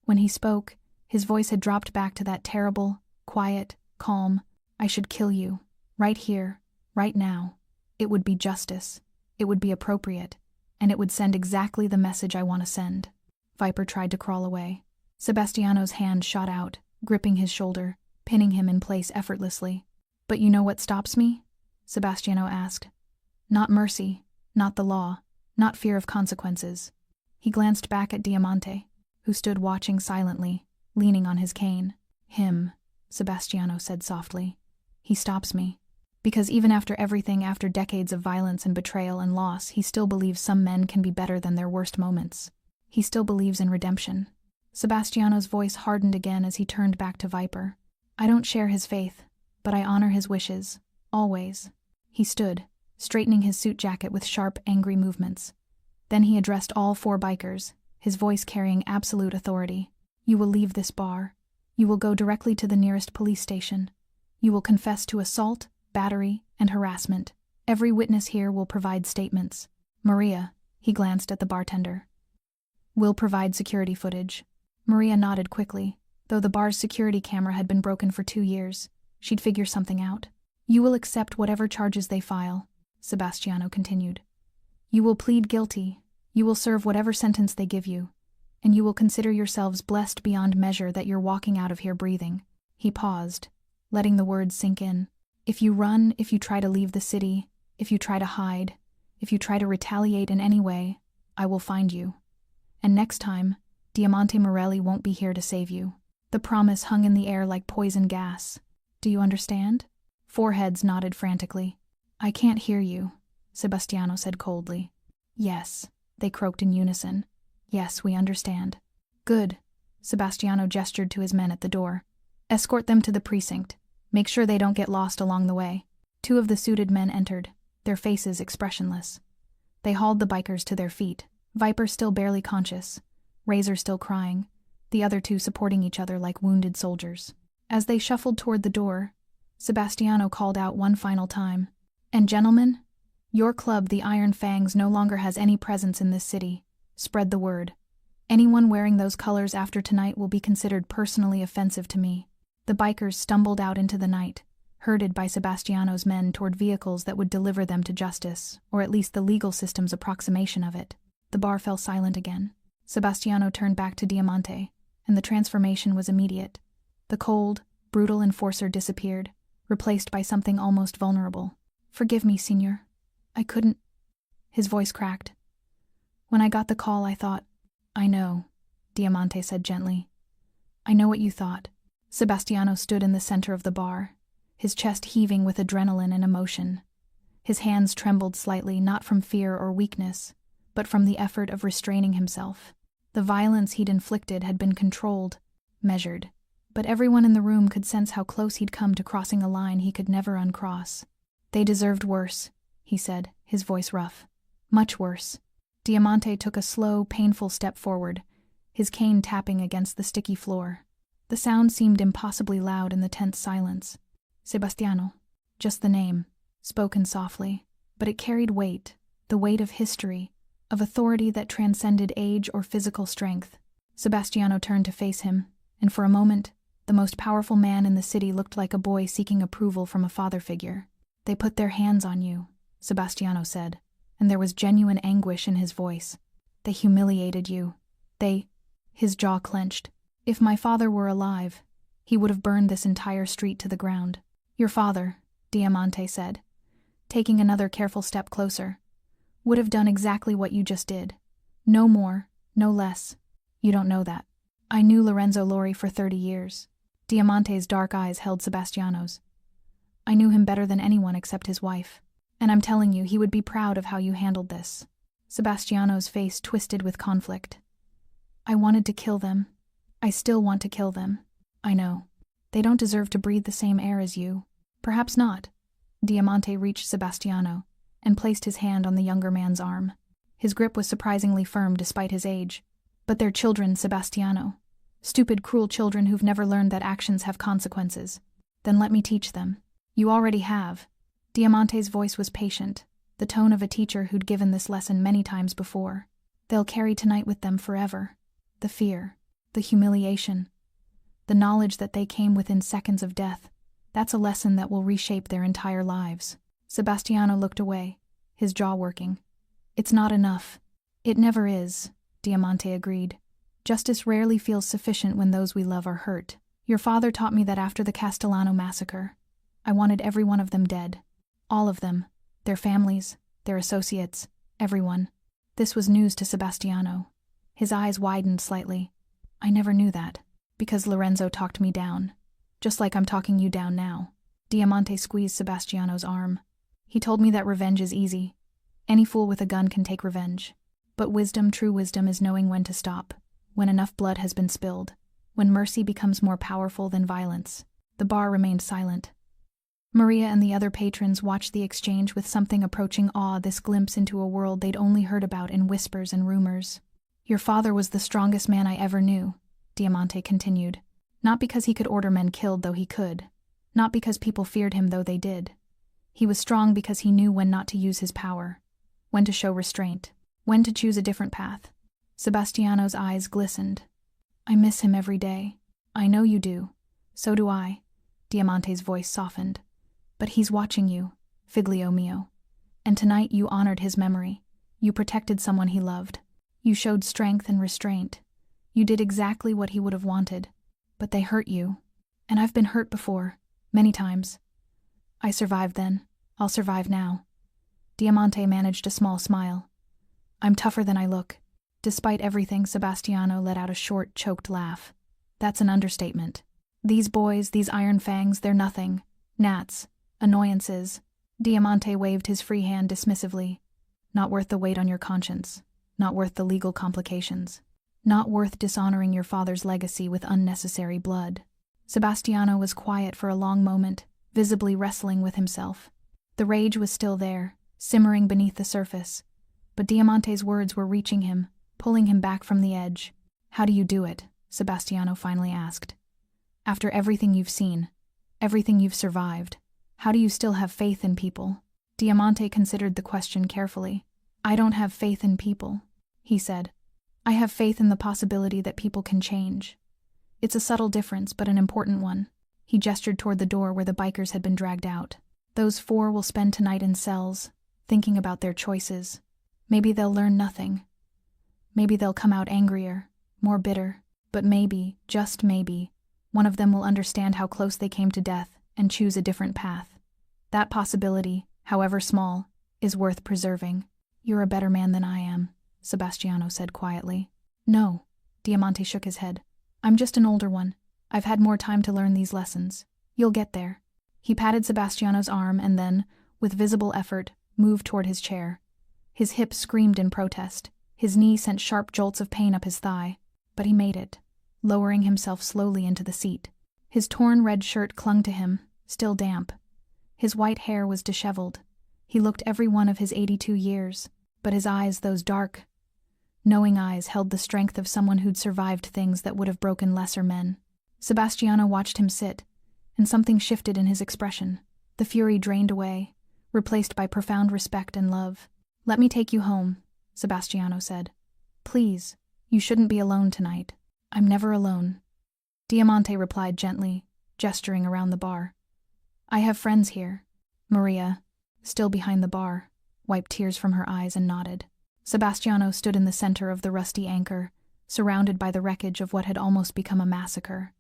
When he spoke, his voice had dropped back to that terrible, quiet, calm, I should kill you, right here, right now. It would be justice, it would be appropriate, and it would send exactly the message I want to send. Viper tried to crawl away. Sebastiano's hand shot out, gripping his shoulder, pinning him in place effortlessly. But you know what stops me? Sebastiano asked. Not mercy, not the law, not fear of consequences. He glanced back at Diamante, who stood watching silently, leaning on his cane. Him, Sebastiano said softly. He stops me. Because even after everything, after decades of violence and betrayal and loss, he still believes some men can be better than their worst moments. He still believes in redemption. Sebastiano's voice hardened again as he turned back to Viper. I don't share his faith, but I honor his wishes, always. He stood, straightening his suit jacket with sharp, angry movements. Then he addressed all four bikers, his voice carrying absolute authority. You will leave this bar. You will go directly to the nearest police station. You will confess to assault, battery, and harassment. Every witness here will provide statements. Maria, he glanced at the bartender, will provide security footage. Maria nodded quickly. Though the bar's security camera had been broken for 2 years, she'd figure something out. You will accept whatever charges they file, Sebastiano continued. You will plead guilty. You will serve whatever sentence they give you. And you will consider yourselves blessed beyond measure that you're walking out of here breathing. He paused, letting the words sink in. If you run, if you try to leave the city, if you try to hide, if you try to retaliate in any way, I will find you. And next time, Diamante Morelli won't be here to save you. The promise hung in the air like poison gas. Do you understand? Four heads nodded frantically. I can't hear you, Sebastiano said coldly. Yes, they croaked in unison. Yes, we understand. Good. Sebastiano gestured to his men at the door. Escort them to the precinct. Make sure they don't get lost along the way. 2 of the suited men entered, their faces expressionless. They hauled the bikers to their feet, Viper still barely conscious, Razor still crying, the other 2 supporting each other like wounded soldiers. As they shuffled toward the door, Sebastiano called out one final time. And gentlemen, your club, the Iron Fangs, no longer has any presence in this city. Spread the word. Anyone wearing those colors after tonight will be considered personally offensive to me. The bikers stumbled out into the night, herded by Sebastiano's men toward vehicles that would deliver them to justice, or at least the legal system's approximation of it. The bar fell silent again. Sebastiano turned back to Diamante, and the transformation was immediate. The cold, brutal enforcer disappeared, replaced by something almost vulnerable. Forgive me, Senor. I couldn't. His voice cracked. When I got the call, I thought, I know, Diamante said gently. I know what you thought. Sebastiano stood in the center of the bar, his chest heaving with adrenaline and emotion. His hands trembled slightly, not from fear or weakness, but from the effort of restraining himself. The violence he'd inflicted had been controlled, measured, but everyone in the room could sense how close he'd come to crossing a line he could never uncross. They deserved worse, he said, his voice rough. Much worse. Diamante took a slow, painful step forward, his cane tapping against the sticky floor. The sound seemed impossibly loud in the tense silence. Sebastiano, just the name, spoken softly, but it carried weight, the weight of history, of authority that transcended age or physical strength. Sebastiano turned to face him, and for a moment, the most powerful man in the city looked like a boy seeking approval from a father figure. They put their hands on you, Sebastiano said, and there was genuine anguish in his voice. They humiliated you. His jaw clenched. If my father were alive, he would have burned this entire street to the ground. Your father, Diamante said, taking another careful step closer, would have done exactly what you just did. No more, no less. You don't know that. I knew Lorenzo Lori for 30 years. Diamante's dark eyes held Sebastiano's. I knew him better than anyone except his wife. And I'm telling you, he would be proud of how you handled this. Sebastiano's face twisted with conflict. I wanted to kill them. I still want to kill them. I know. They don't deserve to breathe the same air as you. Perhaps not. Diamante reached Sebastiano and placed his hand on the younger man's arm. His grip was surprisingly firm despite his age. But they're children, Sebastiano. Stupid, cruel children who've never learned that actions have consequences. Then let me teach them. You already have. Diamante's voice was patient, the tone of a teacher who'd given this lesson many times before. They'll carry tonight with them forever. The fear, the humiliation, the knowledge that they came within seconds of death. That's a lesson that will reshape their entire lives. Sebastiano looked away, his jaw working. It's not enough. It never is, Diamante agreed. Justice rarely feels sufficient when those we love are hurt. Your father taught me that after the Castellano massacre, I wanted every one of them dead. All of them. Their families, their associates, everyone. This was news to Sebastiano. His eyes widened slightly. I never knew that. Because Lorenzo talked me down. Just like I'm talking you down now. Diamante squeezed Sebastiano's arm. He told me that revenge is easy. Any fool with a gun can take revenge. But wisdom, true wisdom, is knowing when to stop. When enough blood has been spilled. When mercy becomes more powerful than violence. The bar remained silent. Maria and the other patrons watched the exchange with something approaching awe, this glimpse into a world they'd only heard about in whispers and rumors. Your father was the strongest man I ever knew, Diamante continued. Not because he could order men killed, though he could. Not because people feared him, though they did. He was strong because he knew when not to use his power. When to show restraint. When to choose a different path. Sebastiano's eyes glistened. I miss him every day. I know you do. So do I. Diamante's voice softened. But he's watching you, figlio mio. And tonight you honored his memory. You protected someone he loved. You showed strength and restraint. You did exactly what he would have wanted. But they hurt you. And I've been hurt before, many times. I survived then. I'll survive now. Diamante managed a small smile. I'm tougher than I look. Despite everything, Sebastiano let out a short, choked laugh. That's an understatement. These boys, these Iron Fangs, they're nothing. Gnats. Annoyances. Diamante waved his free hand dismissively. Not worth the weight on your conscience. Not worth the legal complications. Not worth dishonoring your father's legacy with unnecessary blood. Sebastiano was quiet for a long moment, visibly wrestling with himself. The rage was still there, simmering beneath the surface. But Diamante's words were reaching him, pulling him back from the edge. How do you do it? Sebastiano finally asked. After everything you've seen, everything you've survived, how do you still have faith in people? Diamante considered the question carefully. I don't have faith in people, he said. I have faith in the possibility that people can change. It's a subtle difference, but an important one. He gestured toward the door where the bikers had been dragged out. Those 4 will spend tonight in cells, thinking about their choices. Maybe they'll learn nothing. Maybe they'll come out angrier, more bitter. But maybe, just maybe, one of them will understand how close they came to death and choose a different path. That possibility, however small, is worth preserving. You're a better man than I am, Sebastiano said quietly. No, Diamante shook his head. I'm just an older one. I've had more time to learn these lessons. You'll get there. He patted Sebastiano's arm and then, with visible effort, moved toward his chair. His hip screamed in protest. His knee sent sharp jolts of pain up his thigh. But he made it, lowering himself slowly into the seat. His torn red shirt clung to him, still damp. His white hair was disheveled. He looked every one of his 82 years, but his eyes, those dark, knowing eyes, held the strength of someone who'd survived things that would have broken lesser men. Sebastiano watched him sit, and something shifted in his expression. The fury drained away, replaced by profound respect and love. Let me take you home, Sebastiano said. Please, you shouldn't be alone tonight. I'm never alone. Diamante replied gently, gesturing around the bar. I have friends here. Maria, still behind the bar, wiped tears from her eyes and nodded. Sebastiano stood in the center of the rusty anchor, surrounded by the wreckage of what had almost become a massacre.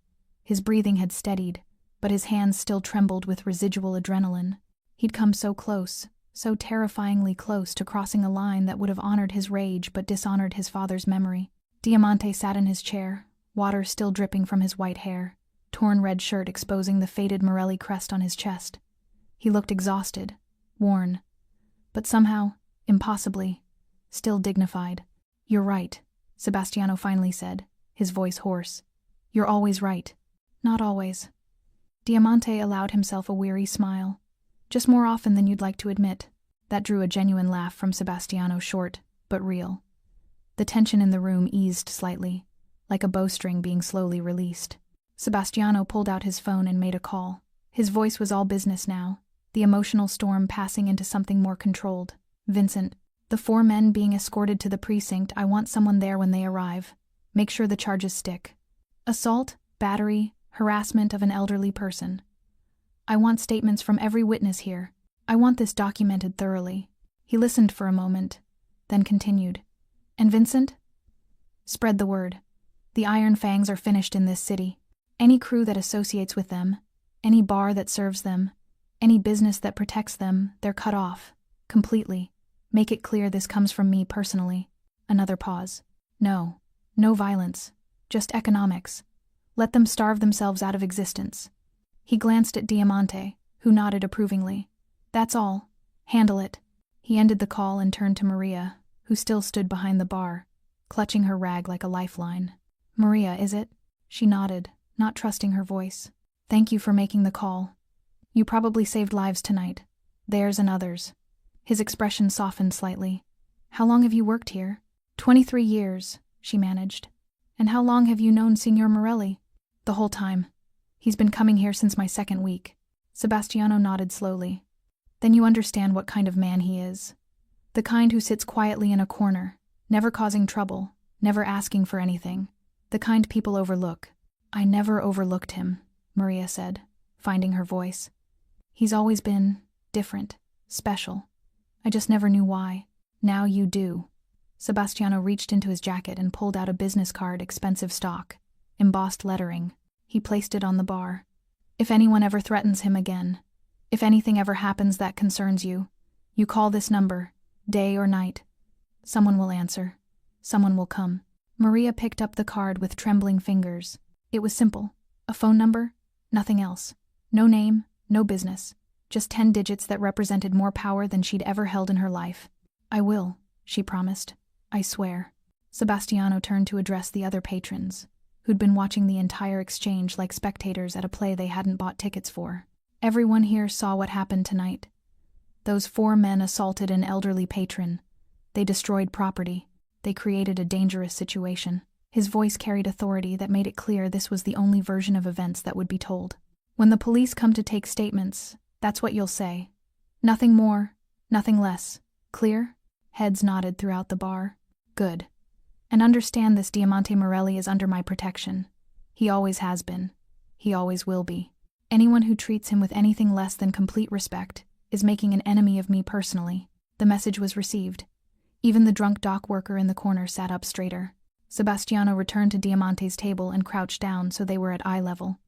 His breathing had steadied, but his hands still trembled with residual adrenaline. He'd come so close, so terrifyingly close to crossing a line that would have honored his rage but dishonored his father's memory. Diamante sat in his chair, water still dripping from his white hair, torn red shirt exposing the faded Morelli crest on his chest. He looked exhausted, worn, but somehow, impossibly, still dignified. You're right, Sebastiano finally said, his voice hoarse. You're always right. Not always. Diamante allowed himself a weary smile. Just more often than you'd like to admit. That drew a genuine laugh from Sebastiano, short, but real. The tension in the room eased slightly, like a bowstring being slowly released. Sebastiano pulled out his phone and made a call. His voice was all business now, the emotional storm passing into something more controlled. Vincent, the 4 men being escorted to the precinct, I want someone there when they arrive. Make sure the charges stick. Assault, battery, harassment of an elderly person. I want statements from every witness here. I want this documented thoroughly. He listened for a moment, then continued. And Vincent? Spread the word. The Iron Fangs are finished in this city. Any crew that associates with them, any bar that serves them, any business that protects them, they're cut off. Completely. Make it clear this comes from me personally. Another pause. No violence. Just economics. Let them starve themselves out of existence. He glanced at Diamante, who nodded approvingly. That's all. Handle it. He ended the call and turned to Maria, who still stood behind the bar, clutching her rag like a lifeline. Maria, is it? She nodded, not trusting her voice. Thank you for making the call. You probably saved lives tonight. Theirs and others. His expression softened slightly. How long have you worked here? 23 years, she managed. And how long have you known Signor Morelli? The whole time. He's been coming here since my 2nd week. Sebastiano nodded slowly. Then you understand what kind of man he is. The kind who sits quietly in a corner, never causing trouble, never asking for anything. The kind people overlook. I never overlooked him, Maria said, finding her voice. He's always been different, special. I just never knew why. Now you do. Sebastiano reached into his jacket and pulled out a business card, expensive stock, embossed lettering. He placed it on the bar. If anyone ever threatens him again, if anything ever happens that concerns you, you call this number, day or night. Someone will answer. Someone will come. Maria picked up the card with trembling fingers. It was simple. A phone number, nothing else. No name, no business. just 10 digits that represented more power than she'd ever held in her life. "I will," she promised. "I swear." Sebastiano turned to address the other patrons, who'd been watching the entire exchange like spectators at a play they hadn't bought tickets for. "Everyone here saw what happened tonight. Those 4 men assaulted an elderly patron. They destroyed property. They created a dangerous situation." His voice carried authority that made it clear this was the only version of events that would be told. "When the police come to take statements, that's what you'll say. Nothing more, nothing less. Clear?" Heads nodded throughout the bar. "Good. And understand this Diamante Morelli is under my protection. He always has been. He always will be. Anyone who treats him with anything less than complete respect is making an enemy of me personally." The message was received. Even the drunk dock worker in the corner sat up straighter. Sebastiano returned to Diamante's table and crouched down so they were at eye level.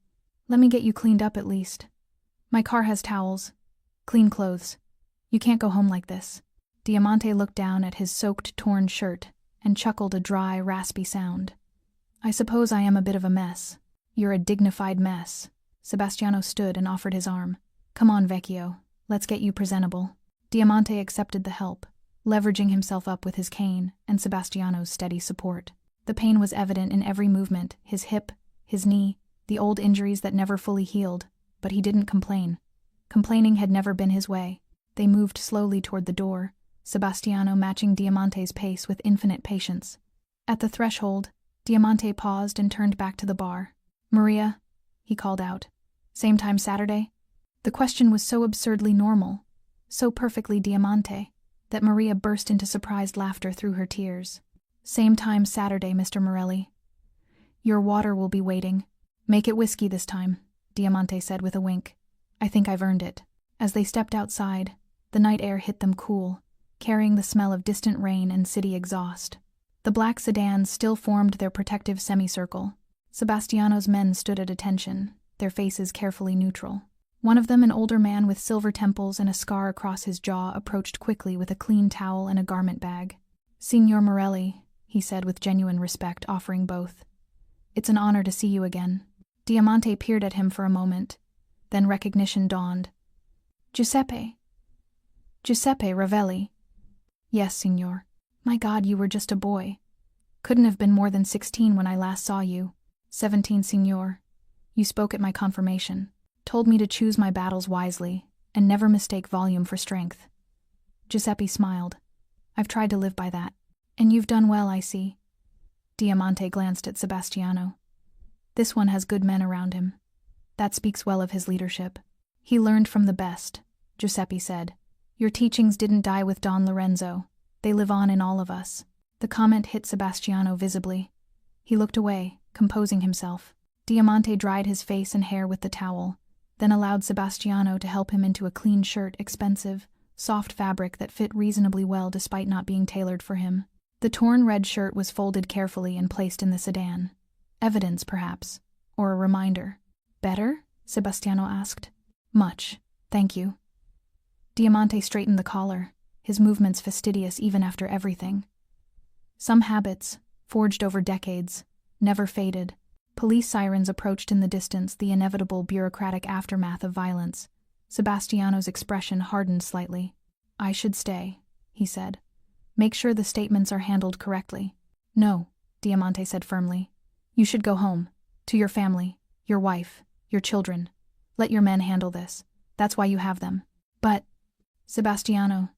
"Let me get you cleaned up at least. My car has towels. Clean clothes. You can't go home like this." Diamante looked down at his soaked, torn shirt and chuckled a dry, raspy sound. "I suppose I am a bit of a mess." "You're a dignified mess." Sebastiano stood and offered his arm. "Come on, Vecchio. Let's get you presentable." Diamante accepted the help, leveraging himself up with his cane and Sebastiano's steady support. The pain was evident in every movement, his hip, his knee, the old injuries that never fully healed, but he didn't complain. Complaining had never been his way. They moved slowly toward the door, Sebastiano matching Diamante's pace with infinite patience. At the threshold, Diamante paused and turned back to the bar. "Maria," he called out. "Same time Saturday?" The question was so absurdly normal, so perfectly Diamante, that Maria burst into surprised laughter through her tears. "Same time Saturday, Mr. Morelli. Your water will be waiting. Make it whiskey this time," Diamante said with a wink. "I think I've earned it." As they stepped outside, the night air hit them cool, carrying the smell of distant rain and city exhaust. The black sedans still formed their protective semicircle. Sebastiano's men stood at attention, their faces carefully neutral. One of them, an older man with silver temples and a scar across his jaw, approached quickly with a clean towel and a garment bag. "Signor Morelli," he said with genuine respect, offering both. "It's an honor to see you again." Diamante peered at him for a moment, then recognition dawned. "Giuseppe. Giuseppe Ravelli." "Yes, signor. My God, you were just a boy. Couldn't have been more than 16 when I last saw you." 17, signor. You spoke at my confirmation. Told me to choose my battles wisely, and never mistake volume for strength." Giuseppe smiled. "I've tried to live by that. And you've done well, I see." Diamante glanced at Sebastiano. "This one has good men around him. That speaks well of his leadership. He learned from the best," Giuseppe said. "Your teachings didn't die with Don Lorenzo. They live on in all of us." The comment hit Sebastiano visibly. He looked away, composing himself. Diamante dried his face and hair with the towel, then allowed Sebastiano to help him into a clean shirt, expensive, soft fabric that fit reasonably well despite not being tailored for him. The torn red shirt was folded carefully and placed in the sedan. Evidence, perhaps, or a reminder. "Better?" Sebastiano asked. "Much, thank you." Diamante straightened the collar, his movements fastidious even after everything. Some habits, forged over decades, never faded. Police sirens approached in the distance, the inevitable bureaucratic aftermath of violence. Sebastiano's expression hardened slightly. "I should stay," he said. "Make sure the statements are handled correctly." "No," Diamante said firmly. "You should go home. To your family, your wife, your children. Let your men handle this. That's why you have them." "But..." "Sebastiano."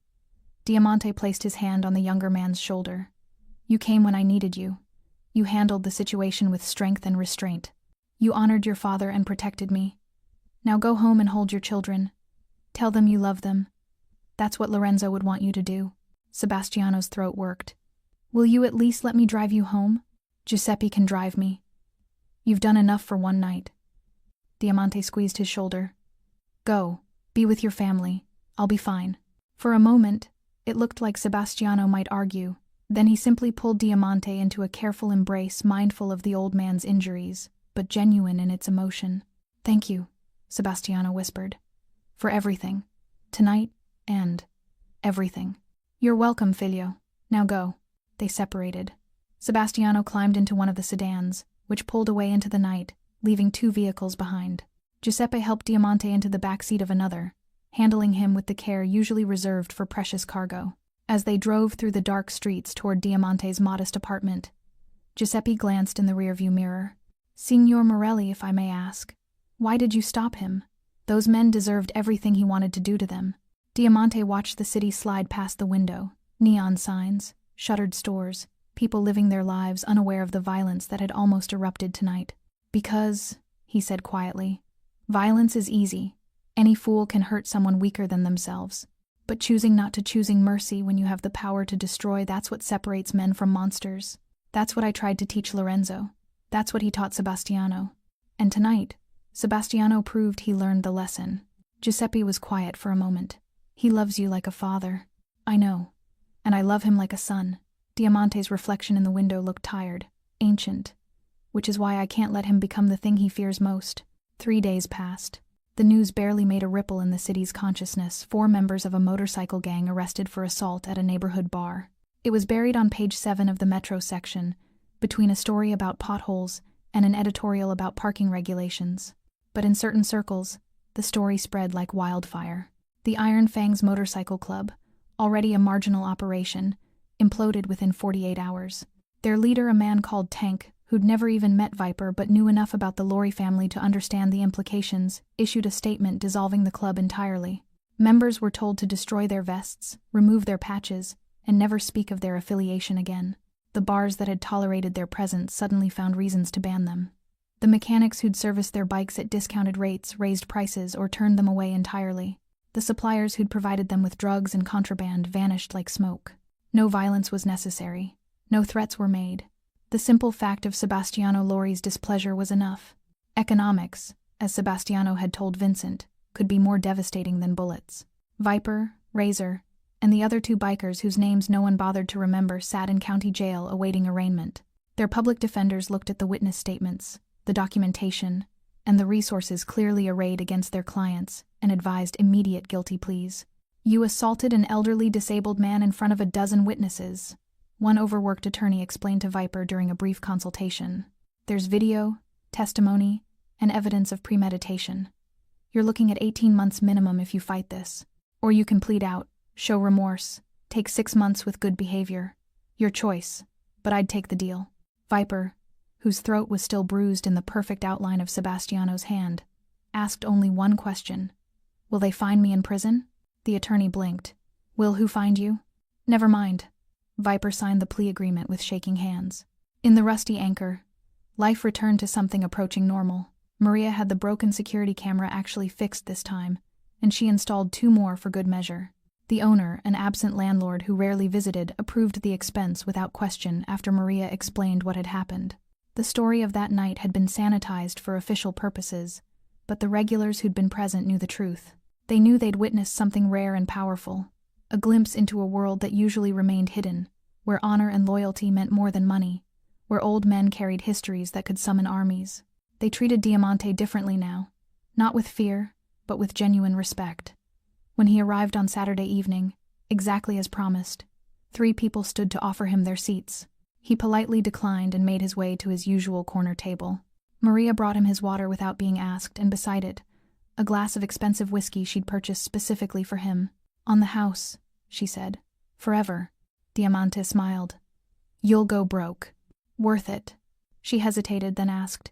Diamante placed his hand on the younger man's shoulder. "You came when I needed you. You handled the situation with strength and restraint. You honored your father and protected me. Now go home and hold your children. Tell them you love them. That's what Lorenzo would want you to do." Sebastiano's throat worked. "Will you at least let me drive you home?" "Giuseppe can drive me." "You've done enough for one night." Diamante squeezed his shoulder. "Go. Be with your family. I'll be fine." For a moment, it looked like Sebastiano might argue. Then he simply pulled Diamante into a careful embrace, mindful of the old man's injuries, but genuine in its emotion. "Thank you," Sebastiano whispered. "For everything. Tonight, and everything." "You're welcome, Filio. Now go." They separated. Sebastiano climbed into one of the sedans, which pulled away into the night, leaving 2 vehicles behind. Giuseppe helped Diamante into the back seat of another, handling him with the care usually reserved for precious cargo. As they drove through the dark streets toward Diamante's modest apartment, Giuseppe glanced in the rearview mirror. "Signor Morelli, if I may ask, why did you stop him? Those men deserved everything he wanted to do to them." Diamante watched the city slide past the window. Neon signs, shuttered stores, people living their lives unaware of the violence that had almost erupted tonight. "Because," he said quietly, "violence is easy. Any fool can hurt someone weaker than themselves. But choosing not to choosing mercy when you have the power to destroy, that's what separates men from monsters. That's what I tried to teach Lorenzo. That's what he taught Sebastiano. And tonight, Sebastiano proved he learned the lesson." Giuseppe was quiet for a moment. "He loves you like a father." "I know. And I love him like a son." Diamante's reflection in the window looked tired, ancient. "Which is why I can't let him become the thing he fears most." 3 days passed. The news barely made a ripple in the city's consciousness. 4 members of a motorcycle gang arrested for assault at a neighborhood bar. It was buried on page 7 of the Metro section, between a story about potholes and an editorial about parking regulations. But in certain circles, the story spread like wildfire. The Iron Fangs Motorcycle Club, already a marginal operation, imploded within 48 hours. Their leader, a man called Tank, who'd never even met Viper but knew enough about the Lori family to understand the implications, issued a statement dissolving the club entirely. Members were told to destroy their vests, remove their patches, and never speak of their affiliation again. The bars that had tolerated their presence suddenly found reasons to ban them. The mechanics who'd serviced their bikes at discounted rates raised prices or turned them away entirely. The suppliers who'd provided them with drugs and contraband vanished like smoke. No violence was necessary. No threats were made. The simple fact of Sebastiano Lori's displeasure was enough. Economics, as Sebastiano had told Vincent, could be more devastating than bullets. Viper, Razor, and the other 2 bikers whose names no one bothered to remember sat in county jail awaiting arraignment. Their public defenders looked at the witness statements, the documentation, and the resources clearly arrayed against their clients, and advised immediate guilty pleas. "You assaulted an elderly disabled man in front of a dozen witnesses," one overworked attorney explained to Viper during a brief consultation. "There's video, testimony, and evidence of premeditation. You're looking at 18 months minimum if you fight this. Or you can plead out, show remorse, take 6 months with good behavior. Your choice, but I'd take the deal." Viper, whose throat was still bruised in the perfect outline of Sebastiano's hand, asked only one question. "Will they find me in prison?" The attorney blinked. "Will who find you?" "Never mind." Viper signed the plea agreement with shaking hands. In the Rusty Anchor, life returned to something approaching normal. Maria had the broken security camera actually fixed this time, and she installed 2 more for good measure. The owner, an absent landlord who rarely visited, approved the expense without question after Maria explained what had happened. The story of that night had been sanitized for official purposes, but the regulars who'd been present knew the truth. They knew they'd witnessed something rare and powerful, a glimpse into a world that usually remained hidden, where honor and loyalty meant more than money, where old men carried histories that could summon armies. They treated Diamante differently now, not with fear, but with genuine respect. When he arrived on Saturday evening, exactly as promised, 3 people stood to offer him their seats. He politely declined and made his way to his usual corner table. Maria brought him his water without being asked, and beside it, a glass of expensive whiskey she'd purchased specifically for him. "On the house," she said. "Forever." Diamante smiled. "You'll go broke." "Worth it." She hesitated, then asked,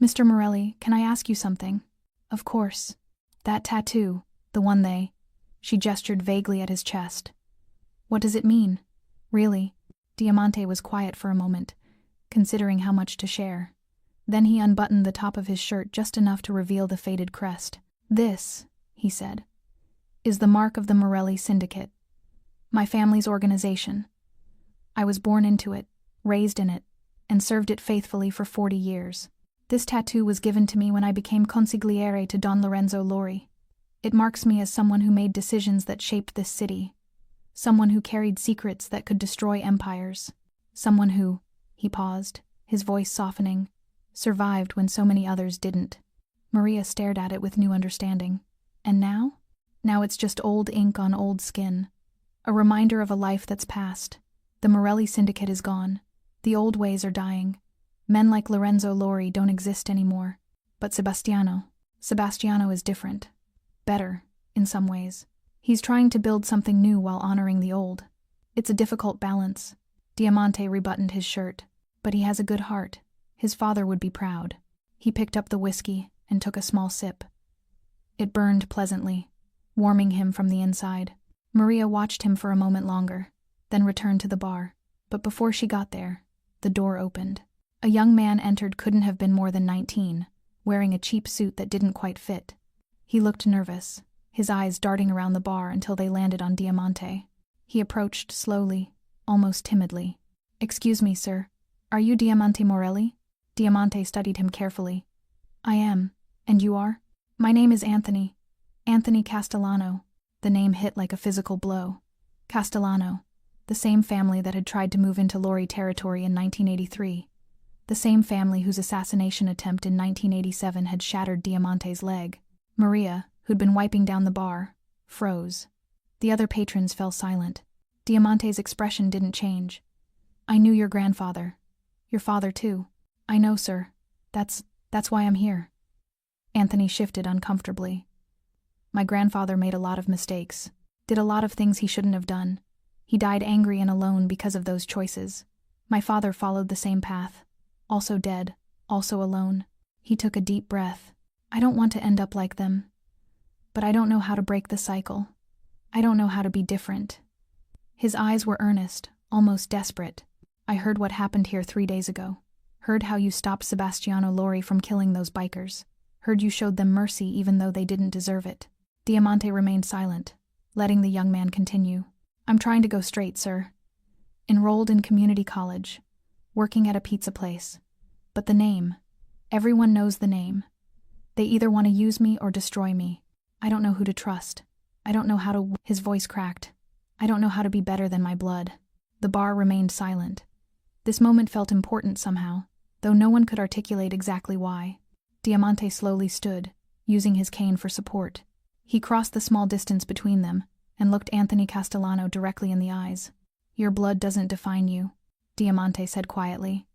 "Mr. Morelli, can I ask you something?" "Of course." "That tattoo, the one they—" She gestured vaguely at his chest. "What does it mean? Really?" Diamante was quiet for a moment, considering how much to share. Then he unbuttoned the top of his shirt just enough to reveal the faded crest. "This," he said, "is the mark of the Morelli Syndicate. My family's organization. I was born into it, raised in it, and served it faithfully for 40 years. This tattoo was given to me when I became consigliere to Don Lorenzo Lori. It marks me as someone who made decisions that shaped this city, someone who carried secrets that could destroy empires, someone who," he paused, his voice softening, "survived when so many others didn't." Maria stared at it with new understanding. "And now?" "Now it's just old ink on old skin. A reminder of a life that's past. The Morelli Syndicate is gone. The old ways are dying. Men like Lorenzo Lori don't exist anymore. But Sebastiano is different. Better. in some ways. He's trying to build something new while honoring the old. It's a difficult balance. Diamante rebuttoned his shirt. But he has a good heart. His father would be proud. He picked up the whiskey and took a small sip. It burned pleasantly, warming him from the inside. Maria watched him for a moment longer, then returned to the bar. But before she got there, the door opened. A young man entered, couldn't have been more than 19, wearing a cheap suit that didn't quite fit. He looked nervous, his eyes darting around the bar until they landed on Diamante. He approached slowly, almost timidly. "Excuse me, sir. Are you Diamante Morelli?" Diamante studied him carefully. "I am. And you are?" "My name is Anthony. Anthony Castellano." The name hit like a physical blow. Castellano, the same family that had tried to move into Lori territory in 1983. The same family whose assassination attempt in 1987 had shattered Diamante's leg. Maria, who'd been wiping down the bar, froze. The other patrons fell silent. Diamante's expression didn't change. "I knew your grandfather. Your father, too." "I know, sir. That's why I'm here." Anthony shifted uncomfortably. "My grandfather made a lot of mistakes, did a lot of things he shouldn't have done. He died angry and alone because of those choices. My father followed the same path. Also dead, also alone." He took a deep breath. "I don't want to end up like them. But I don't know how to break the cycle. I don't know how to be different." His eyes were earnest, almost desperate. "I heard what happened here 3 days ago. Heard how you stopped Sebastiano Lori from killing those bikers. Heard you showed them mercy even though they didn't deserve it." Diamante remained silent, letting the young man continue. "I'm trying to go straight, sir. Enrolled in community college. Working at a pizza place. But the name. Everyone knows the name. They either want to use me or destroy me. I don't know who to trust. I don't know how to—" His voice cracked. "I don't know how to be better than my blood." The bar remained silent. This moment felt important somehow, though no one could articulate exactly why. Diamante slowly stood, using his cane for support. He crossed the small distance between them and looked Anthony Castellano directly in the eyes. "Your blood doesn't define you," Diamante said quietly.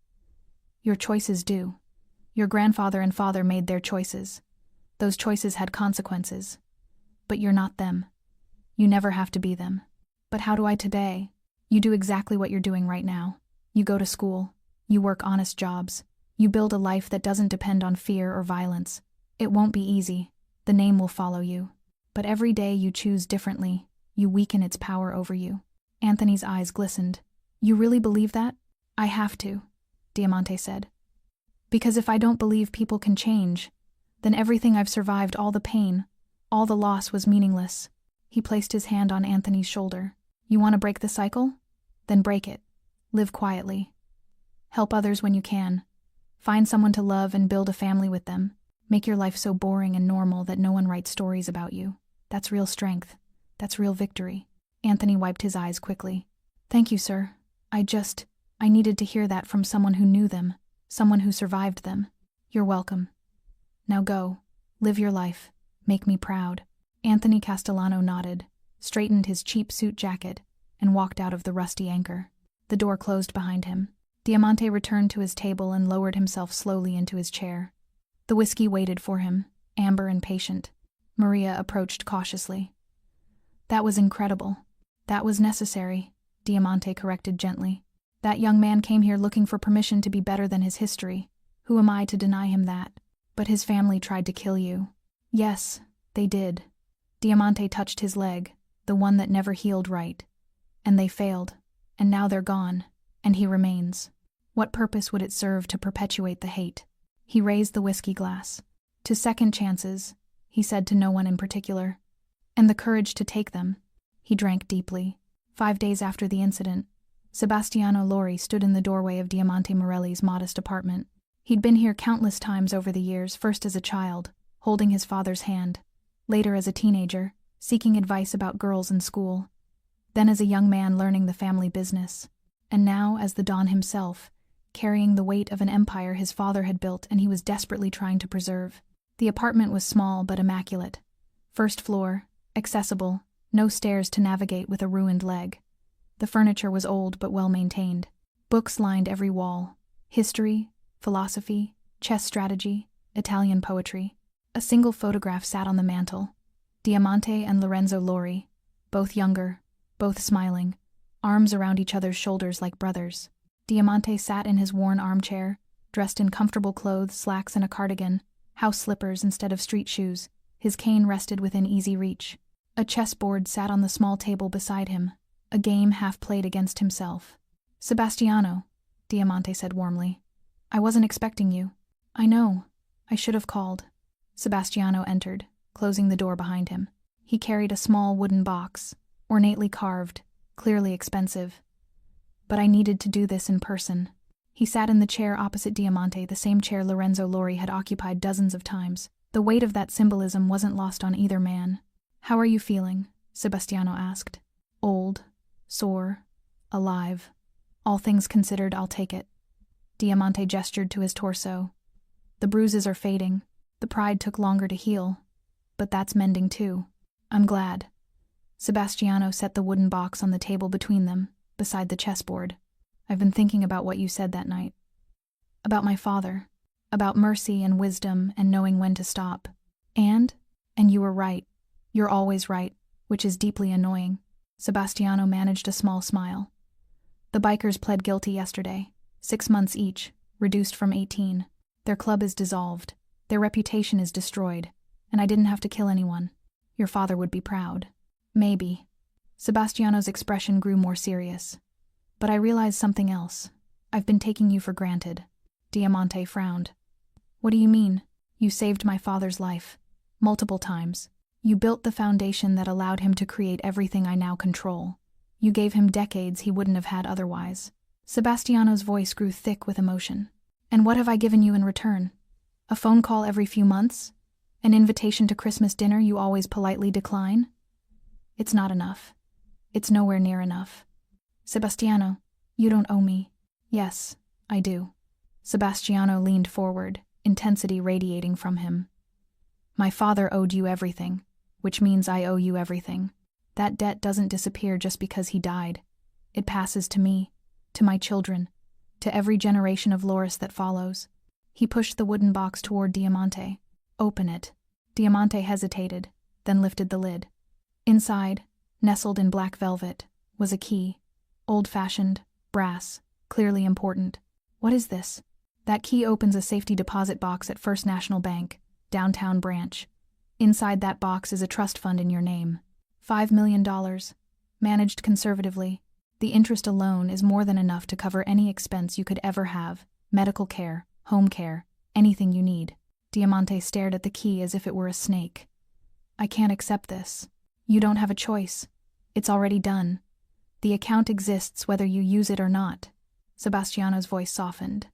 "Your choices do. Your grandfather and father made their choices. Those choices had consequences. But you're not them. You never have to be them." "But how do I today?" "You do exactly what you're doing right now. You go to school. You work honest jobs. You build a life that doesn't depend on fear or violence. It won't be easy. The name will follow you. But every day you choose differently, you weaken its power over you." Anthony's eyes glistened. "You really believe that?" "I have to," Diamante said. "Because if I don't believe people can change, then everything I've survived, all the pain, all the loss was meaningless." He placed his hand on Anthony's shoulder. "You want to break the cycle? Then break it. Live quietly. Help others when you can. Find someone to love and build a family with them. Make your life so boring and normal that no one writes stories about you. That's real strength. That's real victory." Anthony wiped his eyes quickly. "Thank you, sir. I needed to hear that from someone who knew them, someone who survived them." "You're welcome. Now go. Live your life. Make me proud." Anthony Castellano nodded, straightened his cheap suit jacket, and walked out of the rusty Anchor. The door closed behind him. Diamante returned to his table and lowered himself slowly into his chair. The whiskey waited for him, amber and patient. Maria approached cautiously. "That was incredible. That was necessary," Diamante corrected gently. "That young man came here looking for permission to be better than his history. Who am I to deny him that? But his family tried to kill you." "Yes, they did." Diamante touched his leg, the one that never healed right. "And they failed. And now they're gone. And he remains. What purpose would it serve to perpetuate the hate?" He raised the whiskey glass. "To second chances," he said, to no one in particular. "And the courage to take them." He drank deeply. 5 days after the incident, Sebastiano Lori stood in the doorway of Diamante Morelli's modest apartment. He'd been here countless times over the years, first as a child, holding his father's hand, later as a teenager, seeking advice about girls in school, then as a young man learning the family business, and now as the Don himself, carrying the weight of an empire his father had built and he was desperately trying to preserve. The apartment was small but immaculate. First floor, accessible, no stairs to navigate with a ruined leg. The furniture was old but well-maintained. Books lined every wall. History, philosophy, chess strategy, Italian poetry. A single photograph sat on the mantel. Diamante and Lorenzo Lori, both younger, both smiling, arms around each other's shoulders like brothers. Diamante sat in his worn armchair, dressed in comfortable clothes, slacks and a cardigan, house slippers instead of street shoes. His cane rested within easy reach. A chessboard sat on the small table beside him, a game half played against himself. "Sebastiano," Diamante said warmly. "I wasn't expecting you." "I know. I should have called." Sebastiano entered, closing the door behind him. He carried a small wooden box, ornately carved, clearly expensive. "But I needed to do this in person." He sat in the chair opposite Diamante, the same chair Lorenzo Lori had occupied dozens of times. The weight of that symbolism wasn't lost on either man. "How are you feeling?" Sebastiano asked. "Old, sore, alive. All things considered, I'll take it." Diamante gestured to his torso. "The bruises are fading. The pride took longer to heal. But that's mending too. I'm glad." Sebastiano set the wooden box on the table between them, beside the chessboard. "I've been thinking about what you said that night. About my father. About mercy and wisdom and knowing when to stop. And you were right. You're always right, which is deeply annoying." Sebastiano managed a small smile. "The bikers pled guilty yesterday. 6 months each, reduced from 18. Their club is dissolved. Their reputation is destroyed. And I didn't have to kill anyone. Your father would be proud." "Maybe." Sebastiano's expression grew more serious. "But I realized something else. I've been taking you for granted." Diamante frowned. "What do you mean?" "You saved my father's life. Multiple times. You built the foundation that allowed him to create everything I now control. You gave him decades he wouldn't have had otherwise." Sebastiano's voice grew thick with emotion. "And what have I given you in return? A phone call every few months? An invitation to Christmas dinner you always politely decline? It's not enough. It's nowhere near enough. Sebastiano, you don't owe me." "Yes, I do." Sebastiano leaned forward, intensity radiating from him. "My father owed you everything, which means I owe you everything. That debt doesn't disappear just because he died. It passes to me, to my children, to every generation of Loris that follows." He pushed the wooden box toward Diamante. "Open it." Diamante hesitated, then lifted the lid. Inside, nestled in black velvet, was a key. Old-fashioned, brass, clearly important. "What is this?" "That key opens a safety deposit box at First National Bank, downtown branch. Inside that box is a trust fund in your name. $5 million, managed conservatively. The interest alone is more than enough to cover any expense you could ever have, medical care, home care, anything you need." Diamante stared at the key as if it were a snake. "I can't accept this." "You don't have a choice. It's already done. The account exists whether you use it or not." Sebastiano's voice softened.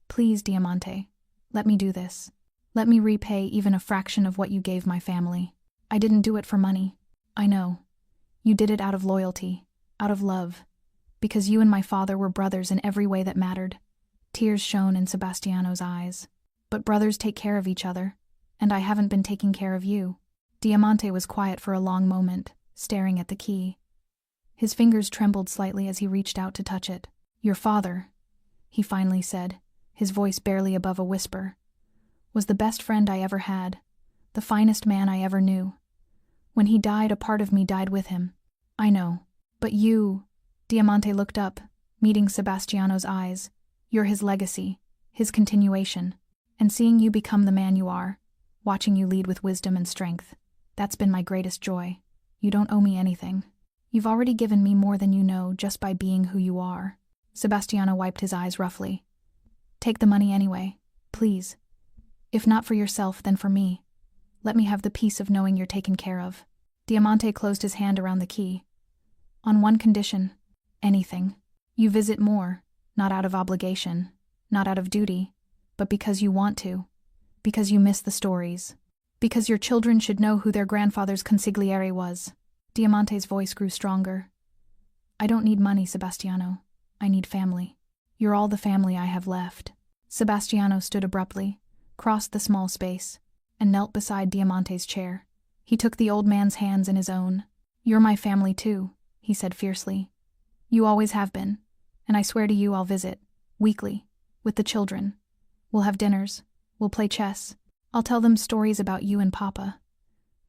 "Please, Diamante, let me do this. Let me repay even a fraction of what you gave my family. I didn't do it for money. I know. You did it out of loyalty, out of love, because you and my father were brothers in every way that mattered." Tears shone in Sebastiano's eyes. "But brothers take care of each other, and I haven't been taking care of you." Diamante was quiet for a long moment, staring at the key. His fingers trembled slightly as he reached out to touch it. "Your father," he finally said, his voice barely above a whisper, "was the best friend I ever had, the finest man I ever knew. When he died, a part of me died with him. I know. But you," Diamante looked up, meeting Sebastiano's eyes, "you're his legacy, his continuation. And seeing you become the man you are, watching you lead with wisdom and strength, that's been my greatest joy. You don't owe me anything. You've already given me more than you know just by being who you are." Sebastiano wiped his eyes roughly. "Take the money anyway, please. If not for yourself, then for me. Let me have the peace of knowing you're taken care of." Diamante closed his hand around the key. "On one condition. Anything. You visit more, not out of obligation, not out of duty, but because you want to, because you miss the stories, because your children should know who their grandfather's consigliere was." Diamante's voice grew stronger. "I don't need money, Sebastiano. I need family. You're all the family I have left." Sebastiano stood abruptly, crossed the small space, and knelt beside Diamante's chair. He took the old man's hands in his own. "You're my family too," he said fiercely. "You always have been, and I swear to you I'll visit, weekly, with the children. We'll have dinners, we'll play chess. I'll tell them stories about you and Papa.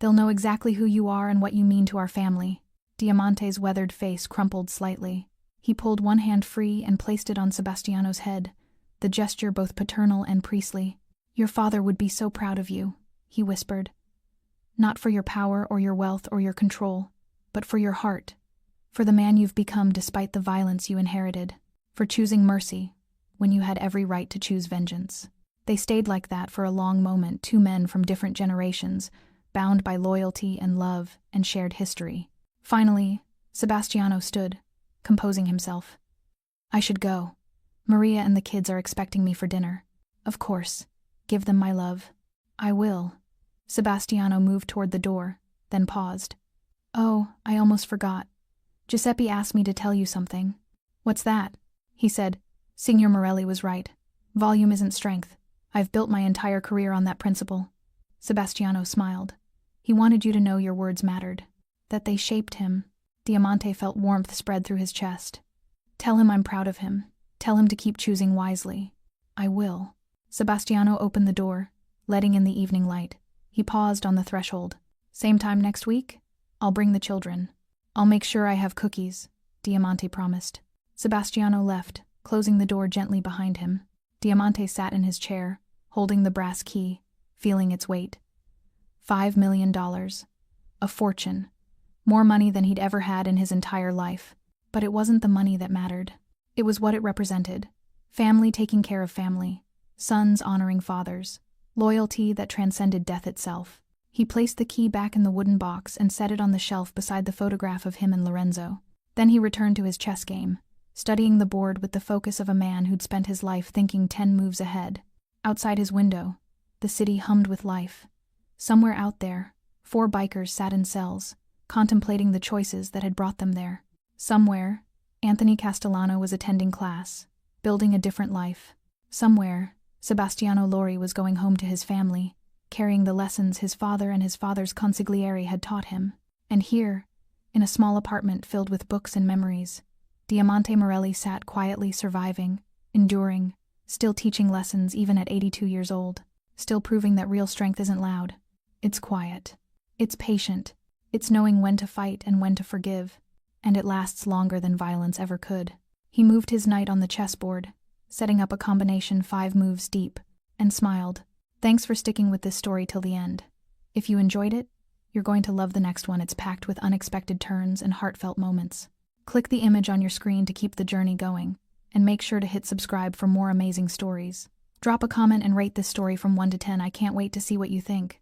They'll know exactly who you are and what you mean to our family." Diamante's weathered face crumpled slightly. He pulled one hand free and placed it on Sebastiano's head, the gesture both paternal and priestly. "Your father would be so proud of you," he whispered. "Not for your power or your wealth or your control, but for your heart, for the man you've become despite the violence you inherited, for choosing mercy when you had every right to choose vengeance." They stayed like that for a long moment, two men from different generations, bound by loyalty and love and shared history. Finally, Sebastiano stood, composing himself. "I should go. Maria and the kids are expecting me for dinner." "Of course. Give them my love." "I will." Sebastiano moved toward the door, then paused. "Oh, I almost forgot. Giuseppe asked me to tell you something." "What's that?" He said. "Signor Morelli was right. Volume isn't strength. I've built my entire career on that principle." Sebastiano smiled. "He wanted you to know your words mattered, that they shaped him." Diamante felt warmth spread through his chest. "Tell him I'm proud of him. Tell him to keep choosing wisely." "I will." Sebastiano opened the door, letting in the evening light. He paused on the threshold. "Same time next week? I'll bring the children. I'll make sure I have cookies," Diamante promised. Sebastiano left, closing the door gently behind him. Diamante sat in his chair, holding the brass key, feeling its weight. $5 million. A fortune. More money than he'd ever had in his entire life. But it wasn't the money that mattered. It was what it represented. Family taking care of family. Sons honoring fathers. Loyalty that transcended death itself. He placed the key back in the wooden box and set it on the shelf beside the photograph of him and Lorenzo. Then he returned to his chess game, studying the board with the focus of a man who'd spent his life thinking 10 moves ahead. Outside his window, the city hummed with life. Somewhere out there, 4 bikers sat in cells, contemplating the choices that had brought them there. Somewhere, Anthony Castellano was attending class, building a different life. Somewhere, Sebastiano Lori was going home to his family, carrying the lessons his father and his father's consigliere had taught him. And here, in a small apartment filled with books and memories, Diamante Morelli sat quietly surviving, enduring, still teaching lessons even at 82 years old, still proving that real strength isn't loud. It's quiet. It's patient. It's knowing when to fight and when to forgive, and it lasts longer than violence ever could. He moved his knight on the chessboard, setting up a combination 5 moves deep, and smiled. "Thanks for sticking with this story till the end. If you enjoyed it, you're going to love the next one. It's packed with unexpected turns and heartfelt moments." Click the image on your screen to keep the journey going, and make sure to hit subscribe for more amazing stories. Drop a comment and rate this story from 1 to 10. I can't wait to see what you think.